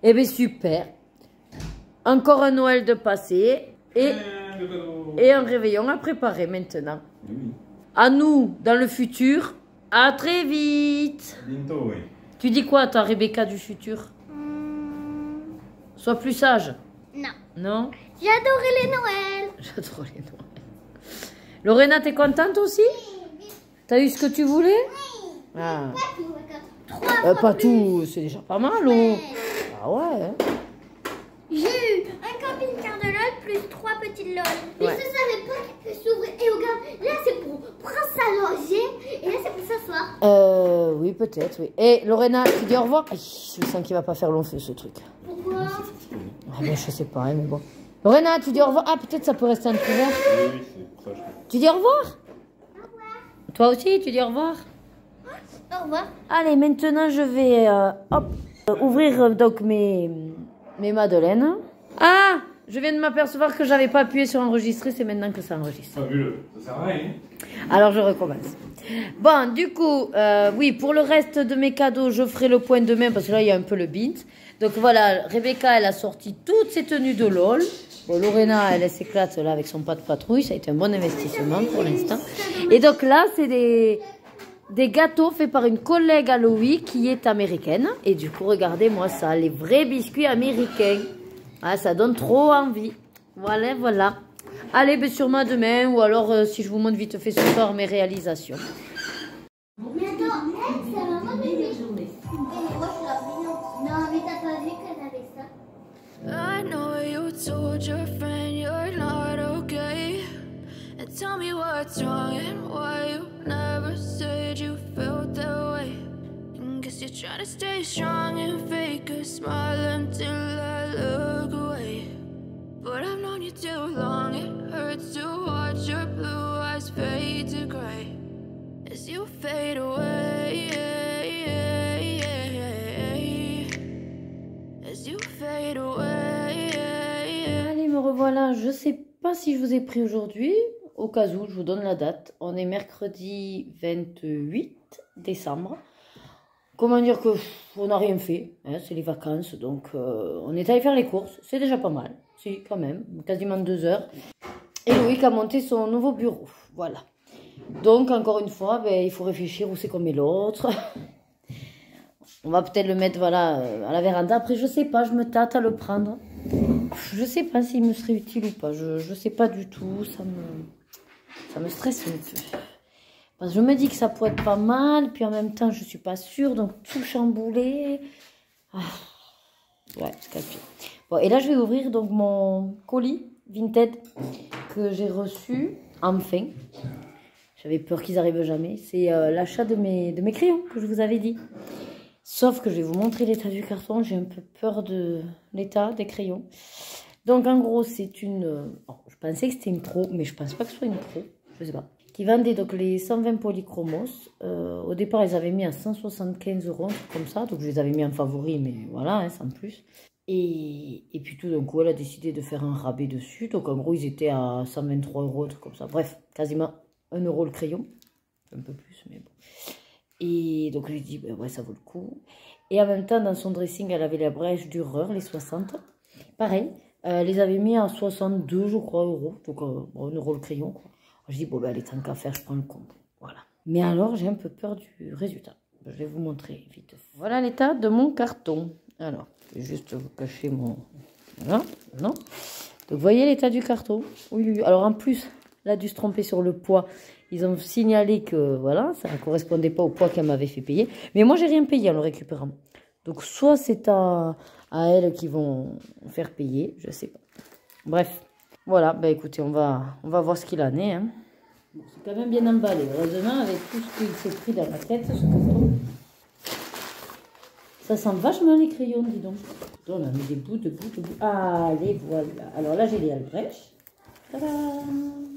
Eh bien, super. Encore un Noël de passé et un réveillon à préparer maintenant. Oui. À nous, dans le futur. À très vite. Bientôt, oui. Tu dis quoi, toi, Rebecca du futur? Sois plus sage. Non. Non? J'ai adoré les Noëls. J'adore les Noëls. Lorena, t'es contente aussi? T'as eu ce que tu voulais? Ah. Pas tout, c'est déjà pas mal, oh. Ah ouais. Hein. J'ai eu un camping-car de LOL plus 3 petites LOL. Mais Ouais. je savais pas qu'il peut s'ouvrir. Et regarde, là c'est pour prendre sa loger et là c'est pour s'asseoir. Oui, peut-être, oui. Et Lorena, tu dis au revoir? Aïe, je sens qu'il va pas faire long feu, ce truc. Pourquoi? Ah ben, je sais pas, hein, mais bon. Lorena, tu dis au revoir? Ah, peut-être ça peut rester entrouvert. Oui, c'est pour ça que je... Tu dis au revoir? Au revoir. Toi aussi, tu dis au revoir? Au revoir. Allez, maintenant, je vais ouvrir donc mes madeleines. Ah, je viens de m'apercevoir que j'avais pas appuyé sur enregistrer, c'est maintenant que ça enregistre. Fabuleux, ça sert à rien. Alors, je recommence. Bon, du coup, oui, pour le reste de mes cadeaux, je ferai le point demain parce que là, il y a un peu le bint. Donc voilà, Rebecca, elle a sorti toutes ses tenues de LOL. Bon, Lorena, elle s'éclate là avec son pas de patrouille. Ça a été un bon investissement pour l'instant. Et donc là, c'est des gâteaux faits par une collègue à Louis qui est américaine. Et du coup, regardez-moi ça, les vrais biscuits américains. Ah, ça donne trop envie. Voilà, voilà. Allez, ben sûrement demain ou alors si je vous montre vite fait ce soir mes réalisations. Mais attends, elle, c'est vraiment des journées. Moi, je suis la brillante. Non, mais t'as pas vu qu'elle avait ça? I know you told your friend you're not okay. And tell me what's wrong and why you never said you felt that way. And guess you're trying to stay strong and fake a smile until I look away. But I've known you too long, it hurts to watch your blue eyes fade to gray as you fade away. As you fade away. Allez, me revoilà. Je sais pas si je vous ai pris aujourd'hui. Au cas où, je vous donne la date. On est mercredi 28 décembre. Comment dire que on n'a rien fait. Hein, c'est les vacances, donc on est allé faire les courses. C'est déjà pas mal. Si, quand même. Quasiment 2 heures. Et Loïc a monté son nouveau bureau. Voilà. Donc, encore une fois, ben, il faut réfléchir où c'est qu'on met l'autre. On va peut-être le mettre voilà, à la véranda. Après, je sais pas, je me tâte à le prendre. Je sais pas s'il me serait utile ou pas. Je sais pas du tout. Ça me stresse un peu. Parce que je me dis que ça pourrait être pas mal. Puis en même temps, je suis pas sûre. Donc, tout chamboulé. Ah. Ouais, c'est casse-pied. Bon, et là, je vais ouvrir donc mon colis Vinted que j'ai reçu. Enfin. J'avais peur qu'ils arrivent jamais. C'est l'achat de mes crayons que je vous avais dit. Sauf que je vais vous montrer l'état du carton. J'ai un peu peur de l'état des crayons. Donc en gros, c'est une... Oh, je pensais que c'était une pro, mais je pense pas que ce soit une pro. Je sais pas. Qui vendait donc les 120 polychromos. Au départ, ils avaient mis à 175 €, comme ça. Donc je les avais mis en favori, mais voilà, hein, sans plus. Et puis tout d'un coup, elle a décidé de faire un rabais dessus. Donc en gros, ils étaient à 123 €, truc comme ça. Bref, quasiment 1 € le crayon. Un peu plus, mais bon. Et donc, je lui ai dit, ben ouais, ça vaut le coup. Et en même temps, dans son dressing, elle avait la brèche Dürer, les 60. Pareil, elle les avait mis à 62, je crois, euros. Donc, 1 € le crayon, quoi. Je dis, bon, ben, allez, tant qu'à faire, je prends le compte. Voilà. Mais alors, j'ai un peu peur du résultat. Je vais vous montrer vite. Voilà l'état de mon carton. Alors, je vais juste vous cacher mon... Voilà, non. Donc, vous voyez l'état du carton? Oui, oui. Alors, en plus, là, dû se tromper sur le poids. Ils ont signalé que voilà, ça ne correspondait pas au poids qu'elle m'avait fait payer. Mais moi, j'ai rien payé en le récupérant. Donc, soit c'est à elles qui vont faire payer, je sais pas. Bref, voilà. Bah écoutez, on va voir ce qu'il en est. Hein. Bon, c'est quand même bien emballé. Heureusement, avec tout ce qu'il s'est pris dans la tête, ce carton. Ça sent vachement les crayons, dis donc. On a mis des bouts de bouts. Allez, voilà. Alors là, j'ai les Albrecht. Tadam!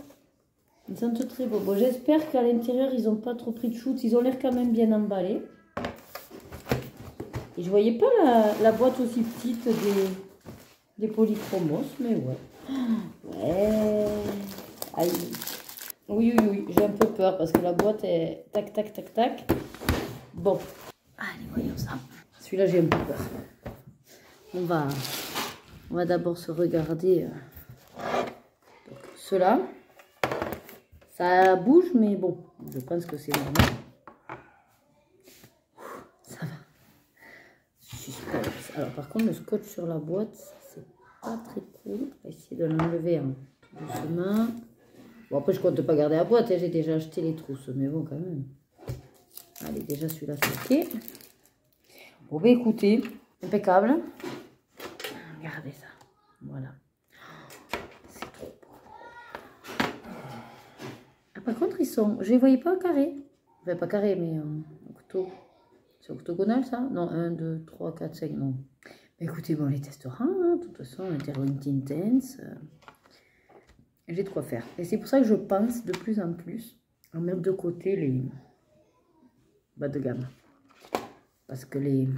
Ils sentent très beaux. Bon, j'espère qu'à l'intérieur, ils n'ont pas trop pris de shoot. Ils ont l'air quand même bien emballés. Et je voyais pas la boîte aussi petite des polychromos, mais ouais. Ouais. Aïe. Oui, j'ai un peu peur parce que la boîte est tac, tac, tac, tac. Bon. Allez, voyons ça. Celui-là, j'ai un peu peur. on va d'abord se regarder ceux-là. Ça bouge, mais bon, je pense que c'est normal. Ça va. Suspense. Alors par contre, le scotch sur la boîte, c'est pas très cool. On va essayer de l'enlever tout doucement. Bon, après, je compte pas garder la boîte. J'ai déjà acheté les trousses, mais bon, quand même. Allez, déjà celui-là, c'est ok. Bon, bah écoutez, impeccable. Regardez ça. Voilà. C'est trop beau. Ah, par contre, ils sont... Je les voyais pas en carré. Enfin, pas carré, mais en couteau. C'est octogonal, ça? Non, 1, 2, 3, 4, 5, non. Mais écoutez, bon, on les testera. Hein. De toute façon, Interlink Intense. J'ai de quoi faire. Et c'est pour ça que je pense de plus en plus à mettre de côté les bas de gamme. Parce que les...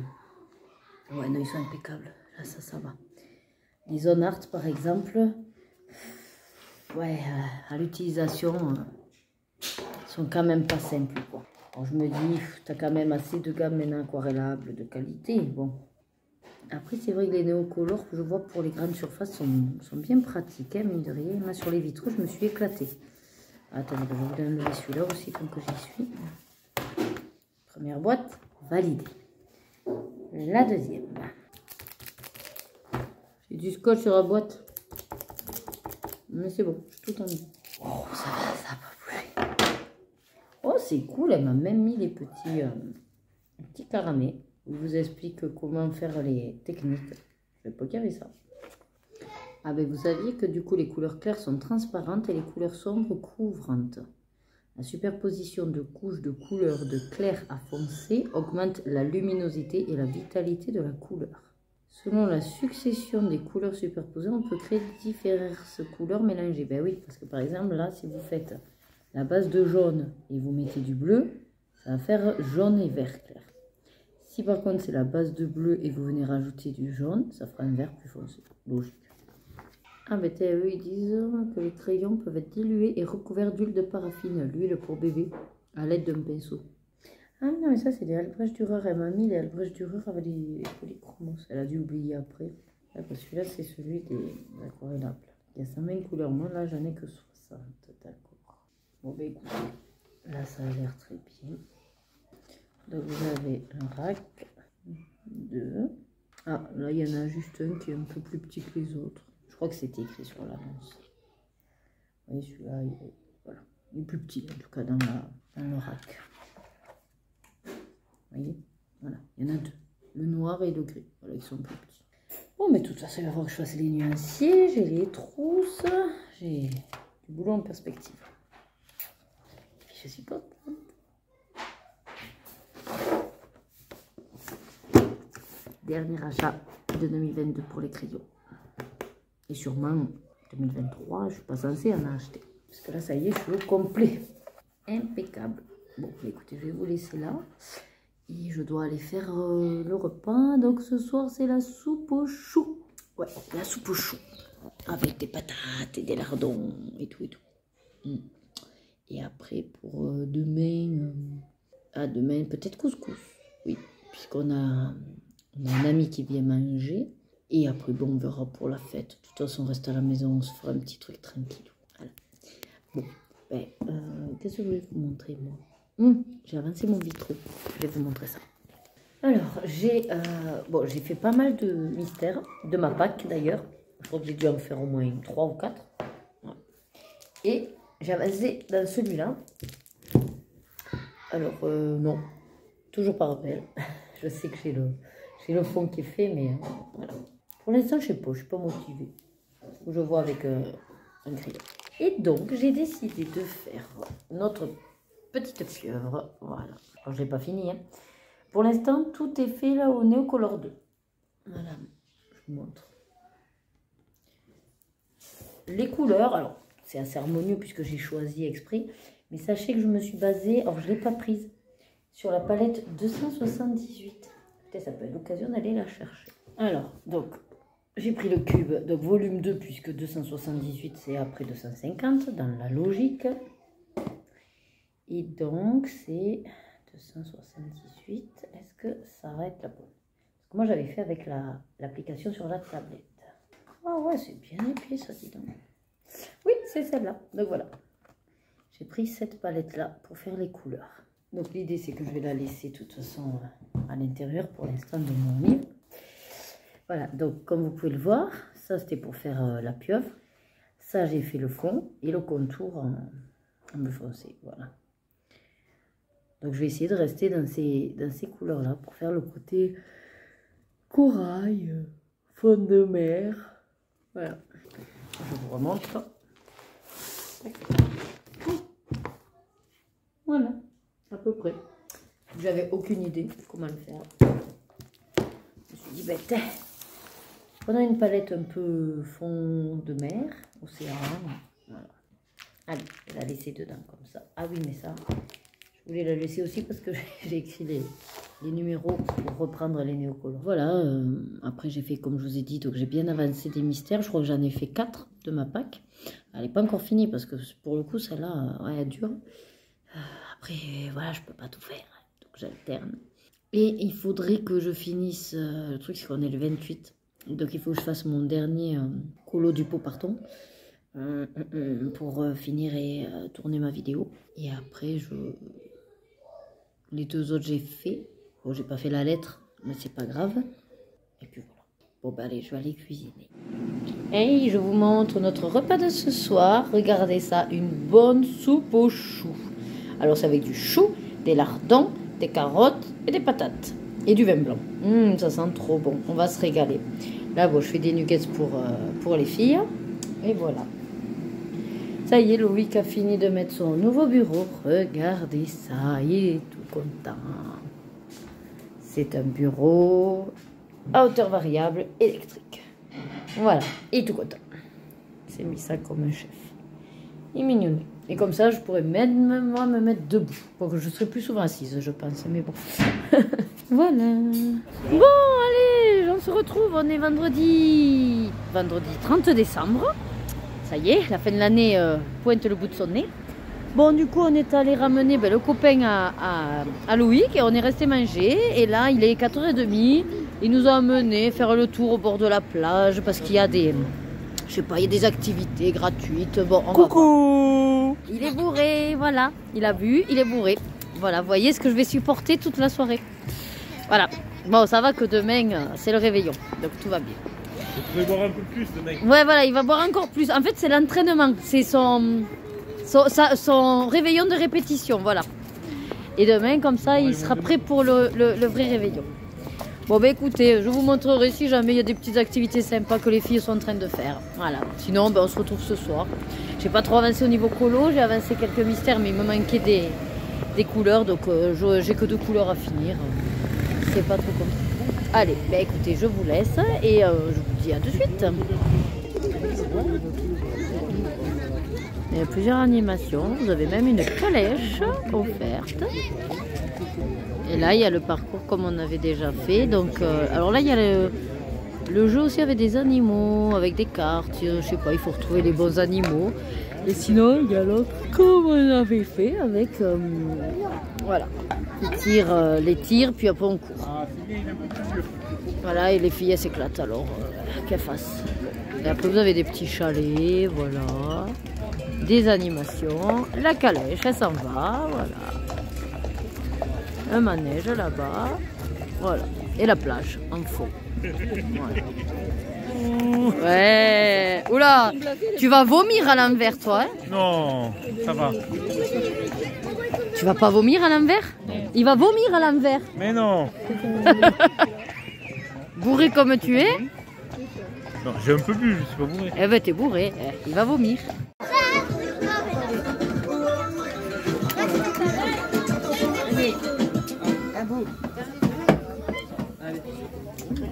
Ouais, non, ils sont impeccables. Là, ça va. Les Zone Art, par exemple, ouais, à l'utilisation, sont quand même pas simples, quoi. Alors, je me dis, t'as quand même assez de gamme maintenant aquarellables de qualité. Bon. Après, c'est vrai que les néocolores que je vois pour les grandes surfaces sont bien pratiques, hein, mine de rien. Là, sur les vitraux, je me suis éclatée. Attendez, je vais enlever celui-là aussi, tant que j'y suis. Première boîte, validée. La deuxième. J'ai du scotch sur la boîte. Mais c'est bon, je suis tout en mis. Oh, ça va pas bouger. Oh, c'est cool, elle m'a même mis les petits caramels. Je vous explique comment faire les techniques. Je vais pas qu'il y avait ça. Ah ben vous saviez que du coup les couleurs claires sont transparentes et les couleurs sombres couvrantes. La superposition de couches de couleurs de clair à foncé augmente la luminosité et la vitalité de la couleur. Selon la succession des couleurs superposées, on peut créer diverses couleurs mélangées. Ben oui, parce que par exemple là, si vous faites la base de jaune et vous mettez du bleu, ça va faire jaune et vert clair. Si par contre c'est la base de bleu et vous venez rajouter du jaune, ça fera un vert plus foncé. Logique. Ah ben eux ils disent que les crayons peuvent être dilués et recouverts d'huile de paraffine, l'huile pour bébé, à l'aide d'un pinceau. Ah non mais ça c'est des Albrecht Dürer, elle m'a mis les Albrecht Dürer avec les polychromos. Elle a dû oublier après. Ah, ben celui-là c'est celui des aquarellables. Il y a 120 couleurs, moi là j'en ai que 60, d'accord. Bon ben écoutez, là ça a l'air très bien. Donc vous avez un rack, 2. Ah, là il y en a juste un qui est un peu plus petit que les autres. Je crois que c'était écrit sur l'annonce. Oui, celui-là, voilà. Il est plus petit en tout cas dans le rack. Vous voyez, voilà, il y en a 2. Le noir et le gris. Voilà, ils sont plus petits. Bon, mais de toute façon, il va falloir que je fasse les nuanciers. J'ai les trousses. J'ai du boulot en perspective. Je suis pas contente. Dernier achat de 2022 pour les crayons. Et sûrement 2023, je ne suis pas censée en acheter. Parce que là, ça y est, je suis au complet. Impeccable. Bon, écoutez, je vais vous laisser là. Et je dois aller faire le repas. Donc ce soir, c'est la soupe aux choux. Ouais, la soupe aux choux. Avec des patates et des lardons et tout et tout. Et après, pour demain... demain, peut-être couscous. Oui, puisqu'on a... On a un ami qui vient manger. Et après, bon, on verra pour la fête. De toute façon, on reste à la maison, on se fera un petit truc tranquille. Voilà. Bon, ben, qu'est-ce que je voulais vous montrer, moi? J'ai avancé mon vitraux. Je vais vous montrer ça. Alors, j'ai fait pas mal de mystères, de ma Pâques d'ailleurs. Je crois que j'ai dû en faire au moins 3 ou 4. Ouais. Et j'ai avancé dans celui-là. Alors, non, toujours pas rappel. Je sais que j'ai le fond qui est fait, mais voilà. Pour l'instant, je sais pas, je suis pas motivée. Je vois avec un crayon. Et donc, j'ai décidé de faire notre petite pieuvre. Voilà. Alors, je l'ai pas fini. Hein. Pour l'instant, tout est fait là au Néocolor 2. Voilà. Je vous montre. Les couleurs, alors, c'est assez harmonieux puisque j'ai choisi exprès. Mais sachez que je me suis basée, alors je ne l'ai pas prise, sur la palette 278. Peut-être ça peut être l'occasion d'aller la chercher. Alors, donc, j'ai pris le cube, donc volume 2, puisque 278 c'est après 250, dans la logique. Et donc, c'est 278. Est-ce que ça va être la bonne? Moi, j'avais fait avec l'application sur la tablette. Ah ouais, c'est bien épais, ça, dis donc. Oui, c'est celle-là. Donc voilà. J'ai pris cette palette-là pour faire les couleurs. Donc l'idée, c'est que je vais la laisser de toute façon à l'intérieur pour l'instant de mon livre. Voilà, donc comme vous pouvez le voir, ça c'était pour faire la pieuvre. Ça, j'ai fait le fond et le contour en bleu foncé. Voilà. Donc je vais essayer de rester dans ces couleurs-là pour faire le côté corail, fond de mer. Voilà. Je vous remontre. Voilà, à peu près. J'avais aucune idée comment le faire. Je me suis dit, ben, prenons une palette un peu fond de mer, océan. Voilà. Allez, je vais la laisser dedans comme ça. Ah oui, mais ça, je voulais la laisser aussi parce que j'ai écrit les numéros pour reprendre les néocolores. Voilà, après j'ai fait comme je vous ai dit, donc j'ai bien avancé des mystères. Je crois que j'en ai fait 4 de ma pack. Elle n'est pas encore finie parce que pour le coup, celle-là, ouais, elle dure. Après, voilà, je peux pas tout faire, donc j'alterne. Et il faudrait que je finisse, le truc c'est qu'on est le 28, donc il faut que je fasse mon dernier colo du pot parton pour finir et tourner ma vidéo. Et après, les 2 autres j'ai fait. Bon, j'ai pas fait la lettre, mais c'est pas grave. Et puis voilà. Bon, bah allez, je vais aller cuisiner. Et je vous montre notre repas de ce soir. Regardez ça, une bonne soupe aux choux. Alors c'est avec du chou, des lardons, des carottes et des patates. Et du vin blanc. Ça sent trop bon, on va se régaler. Là, bon, je fais des nuggets pour les filles. Et voilà. Ça y est, Loïc a fini de mettre son nouveau bureau. Regardez ça, il est tout content. C'est un bureau à hauteur variable électrique. Voilà, il est tout content. C'est mis ça comme un chef. Il est mignonné. Et comme ça, je pourrais même moi me mettre debout. Pour que je serai plus souvent assise, je pense. Mais bon. Voilà. Bon, allez, on se retrouve. On est vendredi 30 décembre. Ça y est, la fin de l'année pointe le bout de son nez. Bon, du coup, on est allé ramener le copain à Loïc et on est resté manger. Et là, il est 4h30. Il nous a amené faire le tour au bord de la plage parce qu'il y a des... Je sais pas, il y a des activités gratuites. Bon, on coucou. Il est bourré, voilà. Il a bu, il est bourré. Voilà, vous voyez ce que je vais supporter toute la soirée. Voilà. Bon, ça va que demain, c'est le réveillon. Donc tout va bien. Tu vas boire un peu plus, le mec. Ouais, voilà, il va boire encore plus. En fait, c'est l'entraînement. C'est son réveillon de répétition, voilà. Et demain, comme ça, il sera prêt pour le vrai réveillon. Bon, bah écoutez, je vous montrerai si jamais il y a des petites activités sympas que les filles sont en train de faire. Voilà. Sinon, on se retrouve ce soir. J'ai pas trop avancé au niveau colo, j'ai avancé quelques mystères, mais il me manquait des couleurs, donc j'ai que 2 couleurs à finir. C'est pas trop compliqué. Allez, bah écoutez, je vous laisse et je vous dis à de suite. Il y a plusieurs animations, vous avez même une calèche offerte. Et là, il y a le parcours comme on avait déjà fait. Donc, alors là, il y a le jeu aussi avec des animaux, avec des cartes. Je sais pas, il faut retrouver les bons animaux. Et sinon, il y a l'autre comme on avait fait avec... voilà, les tirs, puis après on court. Voilà, et les filles, elles s'éclatent alors, qu'elles fassent. Et après, vous avez des petits chalets, voilà. Des animations. La calèche, elle s'en va, voilà. Un manège là-bas, voilà, et la plage en fond. Voilà. Ouais, oula, tu vas vomir à l'envers toi, hein? Non, ça va. Tu vas pas vomir à l'envers? Il va vomir à l'envers. Mais non. Bourré comme tu es? Non, j'ai un peu bu, je suis pas bourré. Eh ben t'es bourré, il va vomir.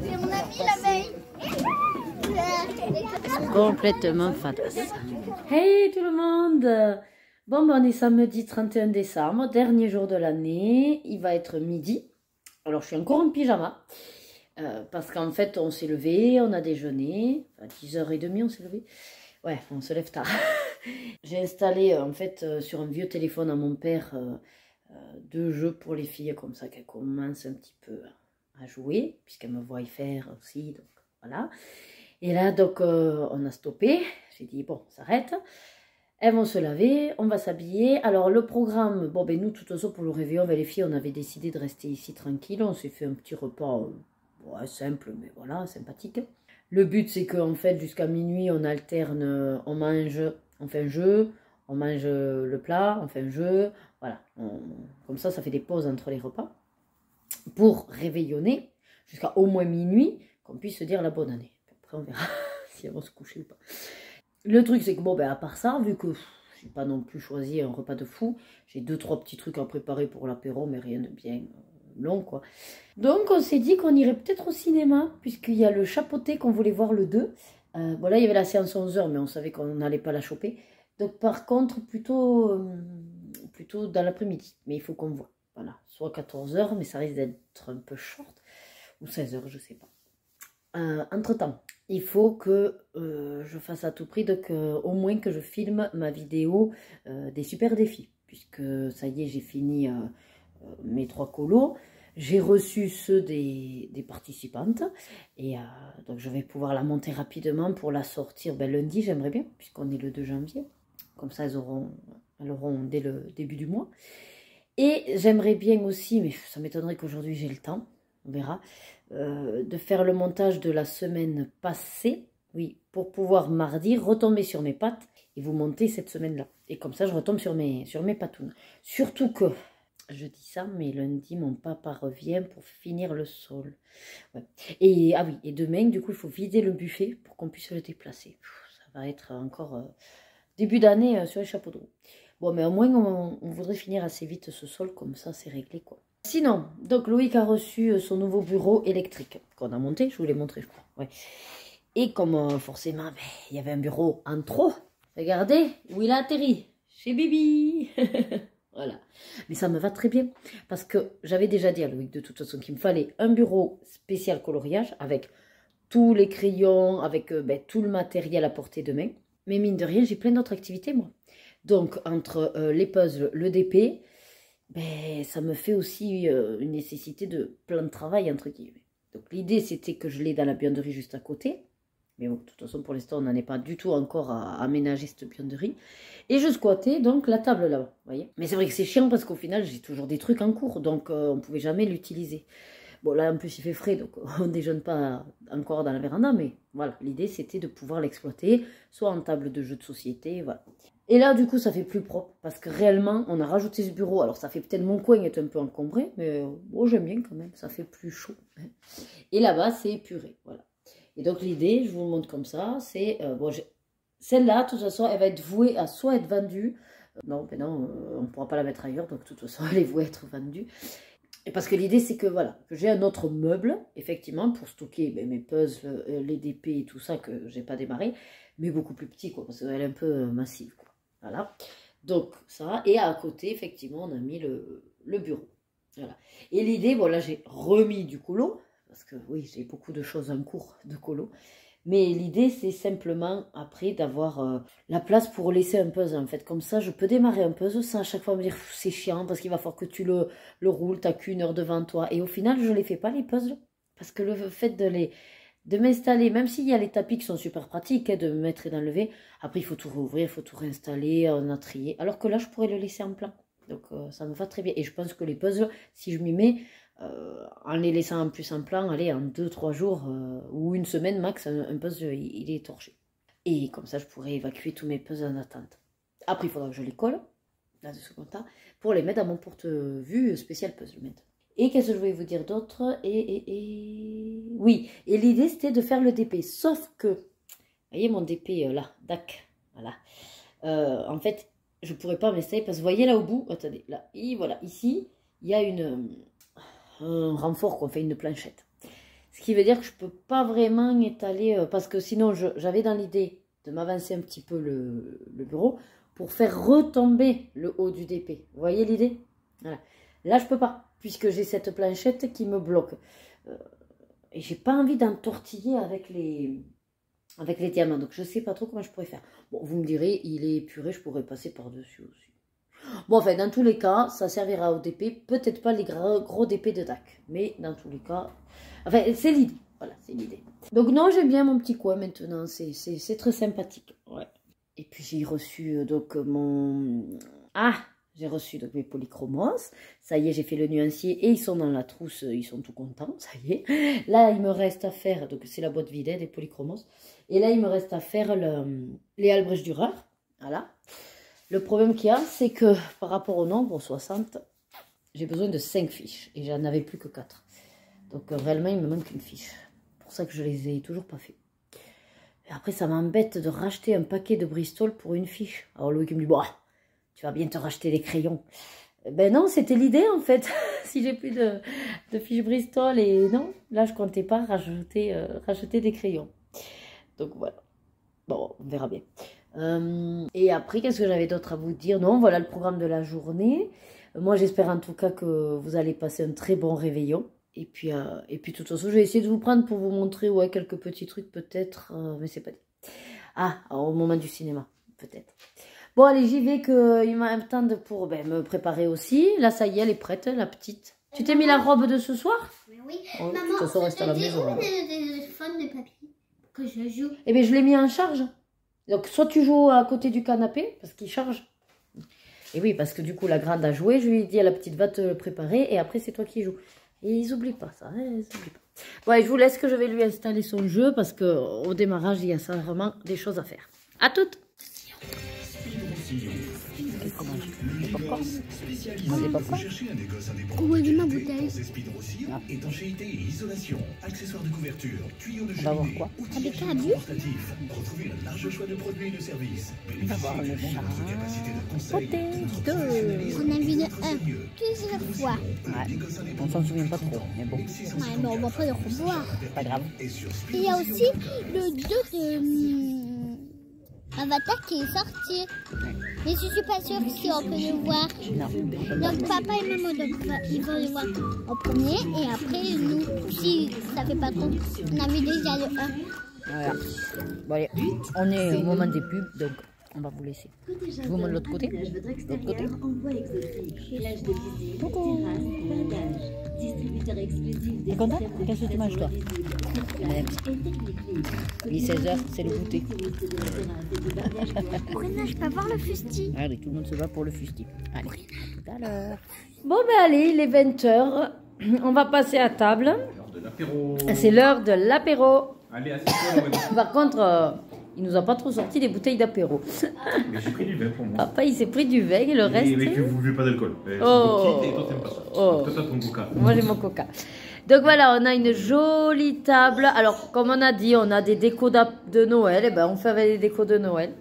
C'est mon ami la veille. Complètement fadas. Hey tout le monde! Bon, ben, on est samedi 31 décembre, dernier jour de l'année. Il va être midi. Alors, je suis encore en pyjama. Parce qu'en fait, on s'est levé, on a déjeuné. À 10h30, on s'est levé. Ouais, on se lève tard. J'ai installé, en fait, sur un vieux téléphone à mon père, 2 jeux pour les filles, comme ça, qu'elles commencent un petit peu à jouer, puisqu'elle me voit y faire aussi, donc voilà. Et là, donc, on a stoppé. J'ai dit, bon, on s'arrête. Elles vont se laver, on va s'habiller. Alors, le programme, bon, ben nous, de toute façon, pour le réveillon, ben, les filles, on avait décidé de rester ici tranquille. On s'est fait un petit repas ouais, simple, mais voilà, sympathique. Le but, c'est qu'en fait, jusqu'à minuit, on alterne, on mange, on fait un jeu, on mange le plat, on fait un jeu. Voilà, comme ça fait des pauses entre les repas. Pour réveillonner, jusqu'à au moins minuit, qu'on puisse se dire la bonne année. Après, on verra si elles vont se coucher ou pas. Le truc, c'est que, bon, ben, à part ça, vu que j'ai pas non plus choisi un repas de fou, j'ai 2-3 petits trucs à préparer pour l'apéro, mais rien de bien long, quoi. Donc, on s'est dit qu'on irait peut-être au cinéma, puisqu'il y a le chapeauté qu'on voulait voir le 2. Bon, là, il y avait la séance 11h, mais on savait qu'on n'allait pas la choper. Donc, par contre, plutôt dans l'après-midi. Mais il faut qu'on voit. Voilà, soit 14h, mais ça risque d'être un peu short. Ou 16h, je sais pas. Entre-temps, il faut que je fasse à tout prix, donc au moins que je filme ma vidéo des super défis, puisque ça y est, j'ai fini mes 3 colos, j'ai reçu ceux des participantes, et donc je vais pouvoir la monter rapidement pour la sortir lundi, j'aimerais bien, puisqu'on est le 2 janvier, comme ça elles auront dès le début du mois, et j'aimerais bien aussi, mais ça m'étonnerait qu'aujourd'hui j'ai le temps, on verra, de faire le montage de la semaine passée, oui, pour pouvoir mardi retomber sur mes pattes et vous monter cette semaine-là. Et comme ça, je retombe sur mes patounes. Surtout que, je dis ça, mais lundi, mon papa revient pour finir le sol. Ouais. Et, ah oui, et demain, du coup, il faut vider le buffet pour qu'on puisse le déplacer. Ça va être encore début d'année sur les chapeaux de roue. Bon, mais au moins, on voudrait finir assez vite ce sol, comme ça, c'est réglé, quoi. Sinon, donc Loïc a reçu son nouveau bureau électrique qu'on a monté, je vous l'ai montré, je crois. Ouais. Et comme forcément, il y avait un bureau en trop, regardez où il a atterri, chez Bibi. Voilà. Mais ça me va très bien, parce que j'avais déjà dit à Loïc de toute façon qu'il me fallait un bureau spécial coloriage avec tous les crayons, avec tout le matériel à portée de main. Mais mine de rien, j'ai plein d'autres activités, moi. Donc, entre les puzzles, le DP... ça me fait aussi une nécessité de plan de travail, entre guillemets. Donc l'idée, c'était que je l'ai dans la buanderie juste à côté. Mais bon, de toute façon, pour l'instant, on n'en est pas du tout encore à aménager cette buanderie. Et je squattais donc la table là-bas, vous voyez. Mais c'est vrai que c'est chiant parce qu'au final, j'ai toujours des trucs en cours. Donc, on ne pouvait jamais l'utiliser. Bon, là, en plus, il fait frais, donc on ne déjeune pas encore dans la véranda. Mais voilà, l'idée, c'était de pouvoir l'exploiter, soit en table de jeu de société, voilà. Et là, du coup, ça fait plus propre, parce que réellement, on a rajouté ce bureau. Alors, ça fait peut-être, mon coin est un peu encombré, mais bon, j'aime bien quand même, ça fait plus chaud. Et là-bas, c'est épuré, voilà. Et donc, l'idée, je vous le montre comme ça, c'est, bon, celle-là, de toute façon, elle va être vouée à soit être vendue, non, on ne pourra pas la mettre ailleurs, donc de toute façon, elle est vouée à être vendue. Et parce que l'idée, c'est que, voilà, que j'ai un autre meuble, effectivement, pour stocker mes puzzles, les DP et tout ça, que j'ai pas démarré, mais beaucoup plus petit, quoi, parce qu'elle est un peu massive, quoi. Voilà, donc ça, et à côté, effectivement, on a mis le bureau. Voilà. Et l'idée, bon là, j'ai remis du colo, parce que oui, j'ai beaucoup de choses en cours de colo. Mais l'idée, c'est simplement, après, d'avoir la place pour laisser un puzzle, en fait. Comme ça, je peux démarrer un puzzle sans à chaque fois me dire, c'est chiant, parce qu'il va falloir que tu le roules, t'as qu'une heure devant toi. Et au final, je ne les fais pas, les puzzles, parce que le fait de m'installer, même s'il y a les tapis qui sont super pratiques, de me mettre et d'enlever, après il faut tout rouvrir, il faut tout réinstaller, on a trié, alors que là je pourrais le laisser en plan, donc ça me va très bien, et je pense que les puzzles, si je m'y mets, en les laissant en plus en plan, allez, en 2-3 jours, ou une semaine max, un puzzle il est torché, et comme ça je pourrais évacuer tous mes puzzles en attente. Après il faudra que je les colle, dans ce second temps, pour les mettre dans mon porte-vue spécial puzzle maintenant. Et qu'est-ce que je voulais vous dire d'autre? Oui, et l'idée c'était de faire le DP. Sauf que, vous voyez mon DP là, DAC, voilà. En fait, je ne pourrais pas m'installer parce que vous voyez là au bout, attendez, là, et voilà, ici, il y a un renfort qu'on fait, une planchette. Ce qui veut dire que je ne peux pas vraiment étaler, parce que sinon j'avais dans l'idée de m'avancer un petit peu le bureau pour faire retomber le haut du DP. Vous voyez l'idée? Voilà. Là, je ne peux pas, puisque j'ai cette planchette qui me bloque. Et j'ai pas envie d'entortiller avec les diamants. Donc, je ne sais pas trop comment je pourrais faire. Bon, vous me direz, il est épuré, je pourrais passer par-dessus aussi. Bon, enfin, dans tous les cas, ça servira au DP. Peut-être pas les gros DP de DAC. Mais dans tous les cas... Enfin, c'est l'idée. Voilà, c'est l'idée. Donc non, j'aime bien mon petit coin maintenant. C'est très sympathique. Ouais. Et puis j'ai reçu donc mon... Ah, j'ai reçu donc mes polychromos. Ça y est, j'ai fait le nuancier et ils sont dans la trousse. Ils sont tout contents, ça y est. Là, il me reste à faire... Donc c'est la boîte vide des polychromos. Et là, il me reste à faire les Albrecht Dürer. Voilà. Le problème qu'il y a, c'est que par rapport au nombre, 60, j'ai besoin de 5 fiches. Et j'en avais plus que 4. Donc réellement, il me manque une fiche. C'est pour ça que je les ai toujours pas fait. Et après, ça m'embête de racheter un paquet de Bristol pour une fiche. Alors Loïc me dit, bon, tu vas bien te racheter des crayons. Ben non, c'était l'idée en fait. Si j'ai plus de fiches Bristol et non, là je comptais pas racheter des crayons. Donc voilà. Bon, on verra bien. Et après, qu'est-ce que j'avais d'autre à vous dire? Non, voilà le programme de la journée. Moi, j'espère en tout cas que vous allez passer un très bon réveillon. Et puis de toute façon, je vais essayer de vous prendre pour vous montrer ouais, quelques petits trucs peut-être. Mais c'est pas dit. Ah, au moment du cinéma, peut-être. Bon, allez, j'y vais qu'il m'attende pour me préparer aussi. Là, ça y est, elle est prête, la petite. Tu t'es mis la robe de ce soir? Oui. Oh, Maman, de toute façon, reste à la maison. où est le téléphone de papier que je joue? Eh bien, je l'ai mis en charge. Donc, soit tu joues à côté du canapé, parce qu'il charge. Et oui, parce que du coup, la grande a joué. Je lui ai dit à la petite, va te le préparer. Et après, c'est toi qui joues. Et ils n'oublient pas ça. Hein, ils oublient pas. Ouais, je vous laisse que je vais lui installer son jeu. Parce qu'au démarrage, il y a vraiment des choses à faire. À toutes. Où est ma bouteille? Étanchéité et isolation, accessoires de couverture, tuyaux de On va voir cheminée, quoi? Avec un but. portatif. Retrouvez un large choix de produits et de services. On va voir le Bénéficiez de notre capacité de conseil. On a vu le 1 plusieurs fois. Ouais. On s'en souvient pas trop, mais bon. Ouais, mais on va pas le revoir. Pas grave. Il y a aussi le 2 de Avatar qui est sorti. Mais je suis pas sûre si on peut le voir. Non. Donc papa et maman ils vont le voir en premier et après nous, si ça fait pas trop, on a vu déjà le 1. Voilà. Bon allez, on est au moment des pubs, donc on va vous laisser. Je vous montre l'autre côté. L'autre côté. T'es content? Qu'est-ce que tu manges toi? Il est 16h, c'est le goûter. Bruna, je peux avoir le fusti? Allez, tout le monde se va pour le fusti. Allez, tout à l'heure. Bon ben allez, il est 20h. On va passer à table. C'est l'heure de l'apéro. Allez, assieds-toi. Par contre, il nous a pas trop sorti les bouteilles d'apéro. Mais j'ai pris du vin pour moi. Papa, il s'est pris du vin et le reste... Mais vous buvez pas d'alcool. Oh. Et toi, t'aimes pas ça. Oh. Toi, t'as ton coca. Moi, j'ai mon coca. Donc voilà, on a une jolie table. Alors, comme on a dit, on a des décos de Noël. Et ben, on fait avec des décos de Noël.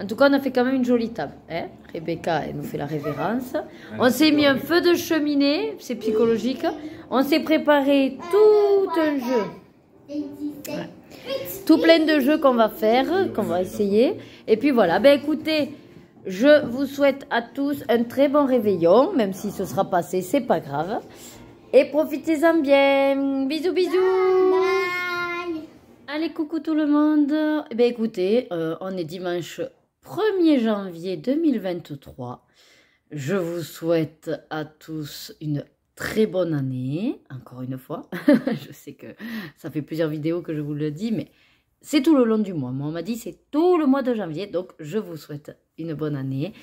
En tout cas, on a fait quand même une jolie table. Hein? Rebecca, elle nous fait la révérence. On s'est mis un feu de cheminée. C'est psychologique. On s'est préparé tout un jeu. Ouais. Tout plein de jeux qu'on va faire, qu'on va essayer. Et puis voilà, ben écoutez, je vous souhaite à tous un très bon réveillon, même si ce sera passé, c'est pas grave. Et profitez-en bien. Bisous, bisous. Bye. Allez, coucou tout le monde. Eh bien écoutez, on est dimanche 1er janvier 2023. Je vous souhaite à tous une très bonne année, encore une fois. Je sais que ça fait plusieurs vidéos que je vous le dis, mais c'est tout le long du mois. Moi, on m'a dit c'est tout le mois de janvier, donc je vous souhaite une bonne année.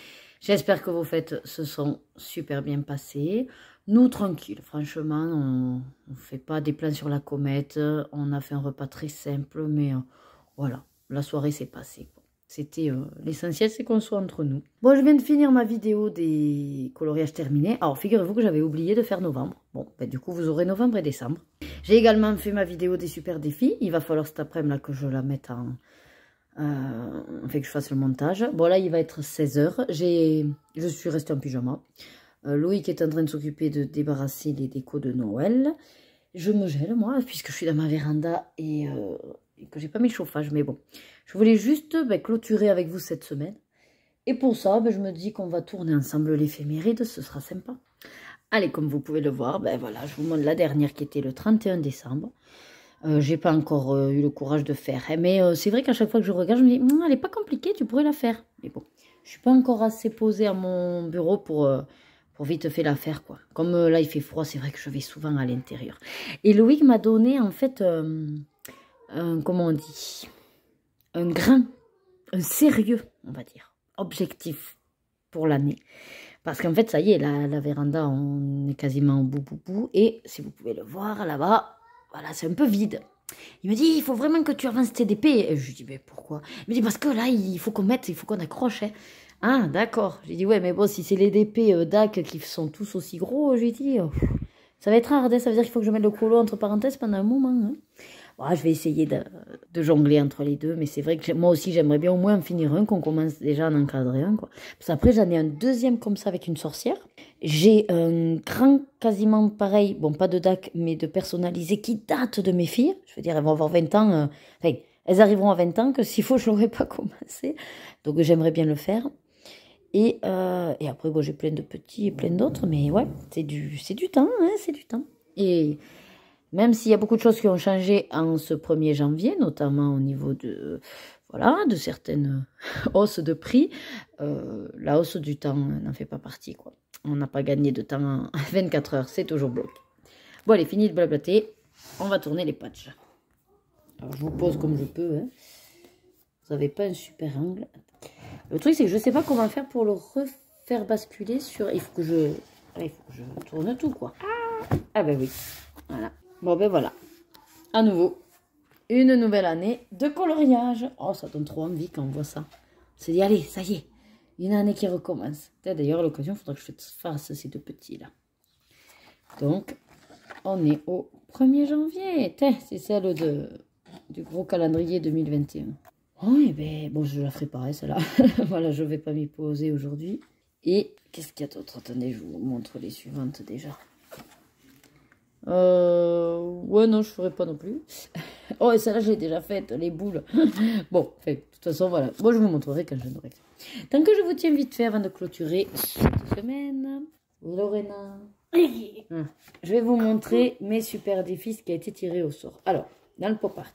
J'espère que vos fêtes se sont super bien passées. Nous, tranquilles, franchement, on ne fait pas des plans sur la comète. On a fait un repas très simple, mais voilà, la soirée s'est passée. C'était l'essentiel, c'est qu'on soit entre nous. Bon, je viens de finir ma vidéo des coloriages terminés. Alors, figurez-vous que j'avais oublié de faire novembre. Bon, ben, du coup, vous aurez novembre et décembre. J'ai également fait ma vidéo des super défis. Il va falloir cet après-midi que je la mette en... que je fasse le montage. Bon, là, il va être 16h. Je suis restée en pyjama. Loïc est en train de s'occuper de débarrasser les décos de Noël. Je me gèle, moi, puisque je suis dans ma véranda et que j'ai pas mis le chauffage. Mais bon, je voulais juste clôturer avec vous cette semaine. Et pour ça, je me dis qu'on va tourner ensemble l'éphéméride. Ce sera sympa. Allez, comme vous pouvez le voir, voilà, je vous montre la dernière qui était le 31 décembre. J'ai pas encore eu le courage de faire. Mais c'est vrai qu'à chaque fois que je regarde, je me dis, elle n'est pas compliquée, tu pourrais la faire. Mais bon, Je suis pas encore assez posée à mon bureau pour vite fait la faire, quoi. Comme là, il fait froid, c'est vrai que je vais souvent à l'intérieur. Et Loïc m'a donné, en fait, comment on dit, un grain, un sérieux, on va dire, objectif pour l'année. Parce qu'en fait, ça y est, la véranda, on est quasiment au bout. Et si vous pouvez le voir, là-bas, voilà, c'est un peu vide. Il me dit, il faut vraiment que tu avances tes DP. Et je lui dis, mais pourquoi? Il me dit, parce que là, il faut qu'on accroche. Hein. Ah, d'accord. J'ai dit, ouais, mais bon, si c'est les DP DAC qui sont tous aussi gros, je lui dis, ça va être hard. Hein, ça veut dire qu'il faut que je mette le colo entre parenthèses pendant un moment. Hein. Bon, je vais essayer de jongler entre les deux. Mais c'est vrai que moi aussi, j'aimerais bien au moins en finir un, qu'on commence déjà à en encadrer un. Quoi. Parce qu'après, j'en ai un deuxième comme ça avec une sorcière. J'ai un grand quasiment pareil, bon pas de DAC, mais de personnalisé qui date de mes filles. Je veux dire, elles vont avoir 20 ans, enfin, elles arriveront à 20 ans que s'il faut, je l'aurais pas commencé. Donc j'aimerais bien le faire. Et après, bon, j'ai plein de petits et plein d'autres, mais ouais, c'est du temps, hein, c'est du temps. Et même s'il y a beaucoup de choses qui ont changé en ce 1er janvier, notamment au niveau de certaines hausses de prix, la hausse du temps n'en fait pas partie, quoi. On n'a pas gagné de temps en 24 heures, c'est toujours bloqué. Bon, allez, fini de blablater. On va tourner les patchs. Alors, je vous pose comme je peux. Hein. Vous n'avez pas un super angle. Le truc, c'est que je ne sais pas comment faire pour le refaire basculer sur... Il faut que je tourne tout, quoi. Ah ben oui. Voilà. Bon, ben voilà. À nouveau, une nouvelle année de coloriage. Oh, ça donne trop envie quand on voit ça. C'est dit, allez, ça y est. Une année qui recommence. D'ailleurs, à l'occasion, il faudra que je fasse ces deux petits-là. Donc, on est au 1er janvier. C'est celle du gros calendrier 2021. Oh, et ben, bon, je la ferai pareil, celle-là. Voilà, je ne vais pas m'y poser aujourd'hui. Et qu'est-ce qu'il y a d'autre? Attendez, je vous montre les suivantes déjà. Ouais, non, je ne ferai pas non plus. Oh, et celle-là, je l'ai déjà faite, les boules. Bon, de toute façon, voilà. Moi, je vous montrerai quand je l'aurai fait. Tant que je vous tiens vite fait avant de clôturer cette semaine, Lorena, je vais vous montrer mes super défis, ce qui a été tiré au sort. Alors, dans le pop art,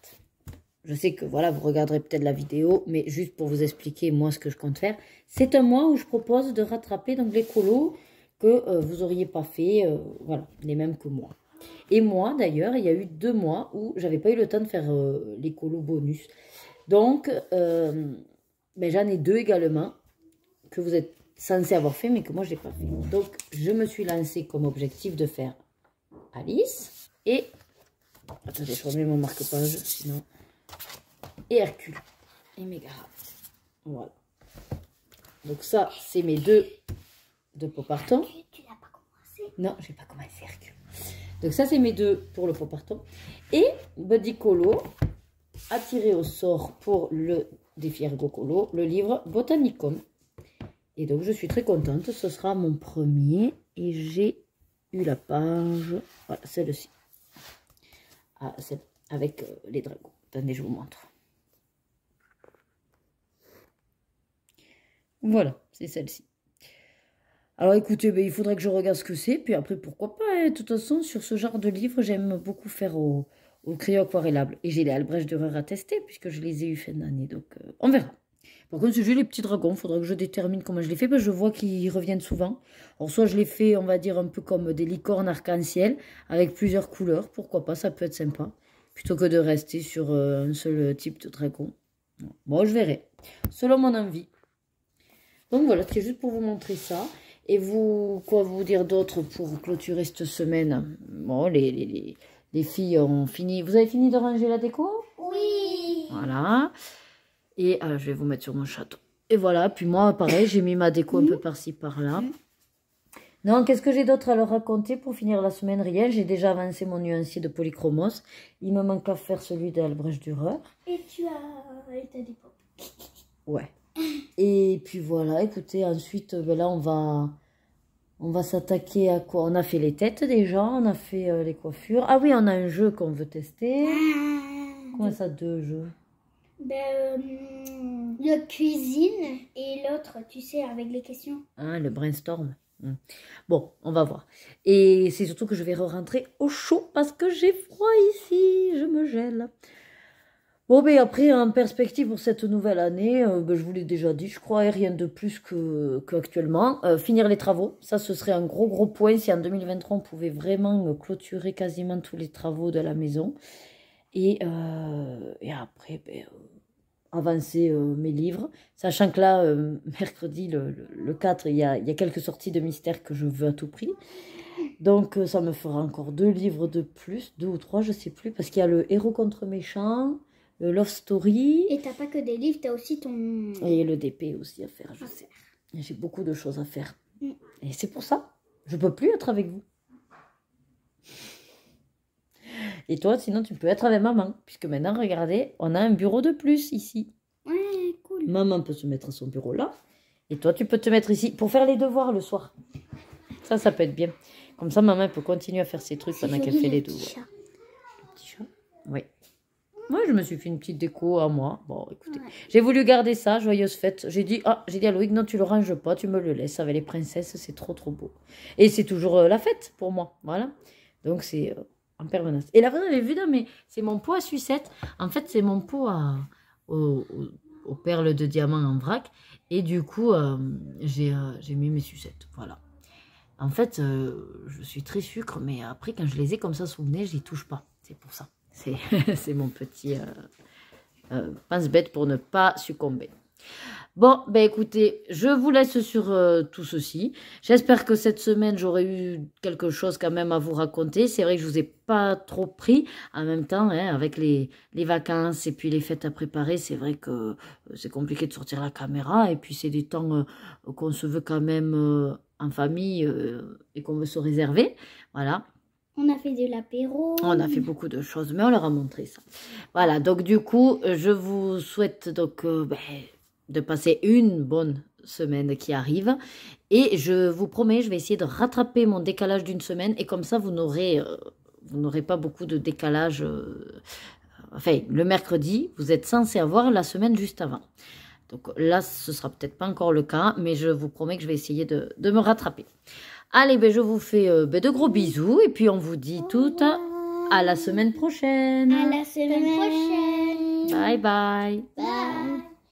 je sais que voilà, vous regarderez peut-être la vidéo, mais juste pour vous expliquer moi ce que je compte faire, c'est un mois où je propose de rattraper donc les colos que vous n'auriez pas fait, voilà, les mêmes que moi. Et moi, d'ailleurs, il y a eu 2 mois où j'avais pas eu le temps de faire les colos bonus. Donc, ben, j'en ai 2 également que vous êtes censé avoir fait, mais que moi, je n'ai pas fait. Donc, je me suis lancée comme objectif de faire Alice et... Attendez, je remets mon marque-page, sinon... Et Hercule. Et Mégara. Voilà. Donc ça, c'est mes 2 de pop partant. Tu n'as pas commencé? Non, je n'ai pas commencé Hercule. Donc ça, c'est mes 2 pour le pop partant. Et Buddy Colo a tiré au sort pour le défi Ergo Colo le livre Botanicum. Et donc, je suis très contente. Ce sera mon premier. Et j'ai eu la page... Voilà, celle-ci. Ah, celle avec les dragons. Attendez, je vous montre. Voilà, c'est celle-ci. Alors écoutez, ben, il faudrait que je regarde ce que c'est. Puis après, pourquoi pas. Hein. De toute façon, sur ce genre de livre, j'aime beaucoup faire au crayon aquarellable. Et j'ai les Albrecht Dürer à tester, puisque je les ai eu fin d'année. Donc, on verra. Par contre, si j'ai les petits dragons, il faudra que je détermine comment je les fais. Parce que je vois qu'ils reviennent souvent. Alors, soit je les fais, on va dire, un peu comme des licornes arc-en-ciel, avec plusieurs couleurs. Pourquoi pas, ça peut être sympa. Plutôt que de rester sur un seul type de dragon. Bon, je verrai. Selon mon envie. Donc voilà, c'est juste pour vous montrer ça. Et vous, quoi vous dire d'autre pour clôturer cette semaine? Bon, les filles ont fini. Vous avez fini de ranger la déco? Oui. Voilà. Et je vais vous mettre sur mon château. Et voilà, puis moi, pareil, j'ai mis ma déco un peu par-ci, par-là. Non, qu'est-ce que j'ai d'autre à leur raconter pour finir la semaine? Rien, j'ai déjà avancé mon nuancier de polychromos. Il me manque à faire celui d'Albrecht Dürer. Et tu as été des pop. Ouais. Et puis voilà, écoutez, ensuite, ben là, on va s'attaquer à quoi? On a fait les têtes déjà, on a fait les coiffures. Ah oui, on a un jeu qu'on veut tester. Comment ça, 2 jeux? Ben, le cuisine et l'autre, tu sais, avec les questions. Ah, le brainstorm. Bon, on va voir. Et c'est surtout que je vais rentrer au chaud parce que j'ai froid ici, je me gèle. Bon, mais après, en perspective pour cette nouvelle année, ben, je vous l'ai déjà dit, je crois, et rien de plus qu'actuellement. Finir les travaux, ça, ce serait un gros point. Si en 2023, on pouvait vraiment clôturer quasiment tous les travaux de la maison. Et après, ben, avancer mes livres. Sachant que là, mercredi, le 4, il y a quelques sorties de mystères que je veux à tout prix. Donc, ça me fera encore 2 livres de plus, 2 ou 3, je sais plus, parce qu'il y a le héros contre méchant, le Love Story. Et t'as pas que des livres, t'as aussi ton... Et le DP aussi à faire, je sais. J'ai beaucoup de choses à faire. Et c'est pour ça, je peux plus être avec vous. Et toi, sinon, tu peux être avec maman, puisque maintenant, regardez, on a un bureau de plus ici. Ouais, cool. Maman peut se mettre à son bureau là, et toi, tu peux te mettre ici pour faire les devoirs le soir. Ça peut être bien. Comme ça, maman peut continuer à faire ses trucs pendant qu'elle fait les devoirs. Le petit chat. Oui. Moi, je me suis fait une petite déco à moi. Bon, écoutez, j'ai voulu garder ça, joyeuse fête. J'ai dit à Loïc, non, tu le ranges pas, tu me le laisses avec les princesses, c'est trop beau. Et c'est toujours la fête pour moi, voilà. Donc, c'est en permanence. Et là, vous avez vu, c'est mon pot à sucette. En fait, c'est mon pot aux perles de diamant en vrac. Et du coup, j'ai mis mes sucettes, voilà. En fait, je suis très sucre, mais après, quand je les ai comme ça sous le nez, je les touche pas. C'est pour ça. C'est mon petit pense-bête pour ne pas succomber. Bon, ben écoutez, je vous laisse sur tout ceci. J'espère que cette semaine, j'aurai eu quelque chose quand même à vous raconter. C'est vrai que je vous ai pas trop pris. En même temps, hein, avec les vacances et puis les fêtes à préparer, c'est vrai que c'est compliqué de sortir la caméra. Et puis, c'est des temps qu'on se veut quand même en famille et qu'on veut se réserver. Voilà. On a fait de l'apéro. On a fait beaucoup de choses, mais on leur a montré ça. Voilà, donc du coup, je vous souhaite donc de passer une bonne semaine qui arrive. Et je vous promets, je vais essayer de rattraper mon décalage d'une semaine. Et comme ça, vous n'aurez pas beaucoup de décalage. Enfin, le mercredi, vous êtes censé avoir la semaine juste avant. Donc là, ce sera peut-être pas encore le cas, mais je vous promets que je vais essayer de me rattraper. Allez, ben, je vous fais de gros bisous et puis on vous dit toutes à la semaine prochaine. À la semaine prochaine. Bye bye. Bye.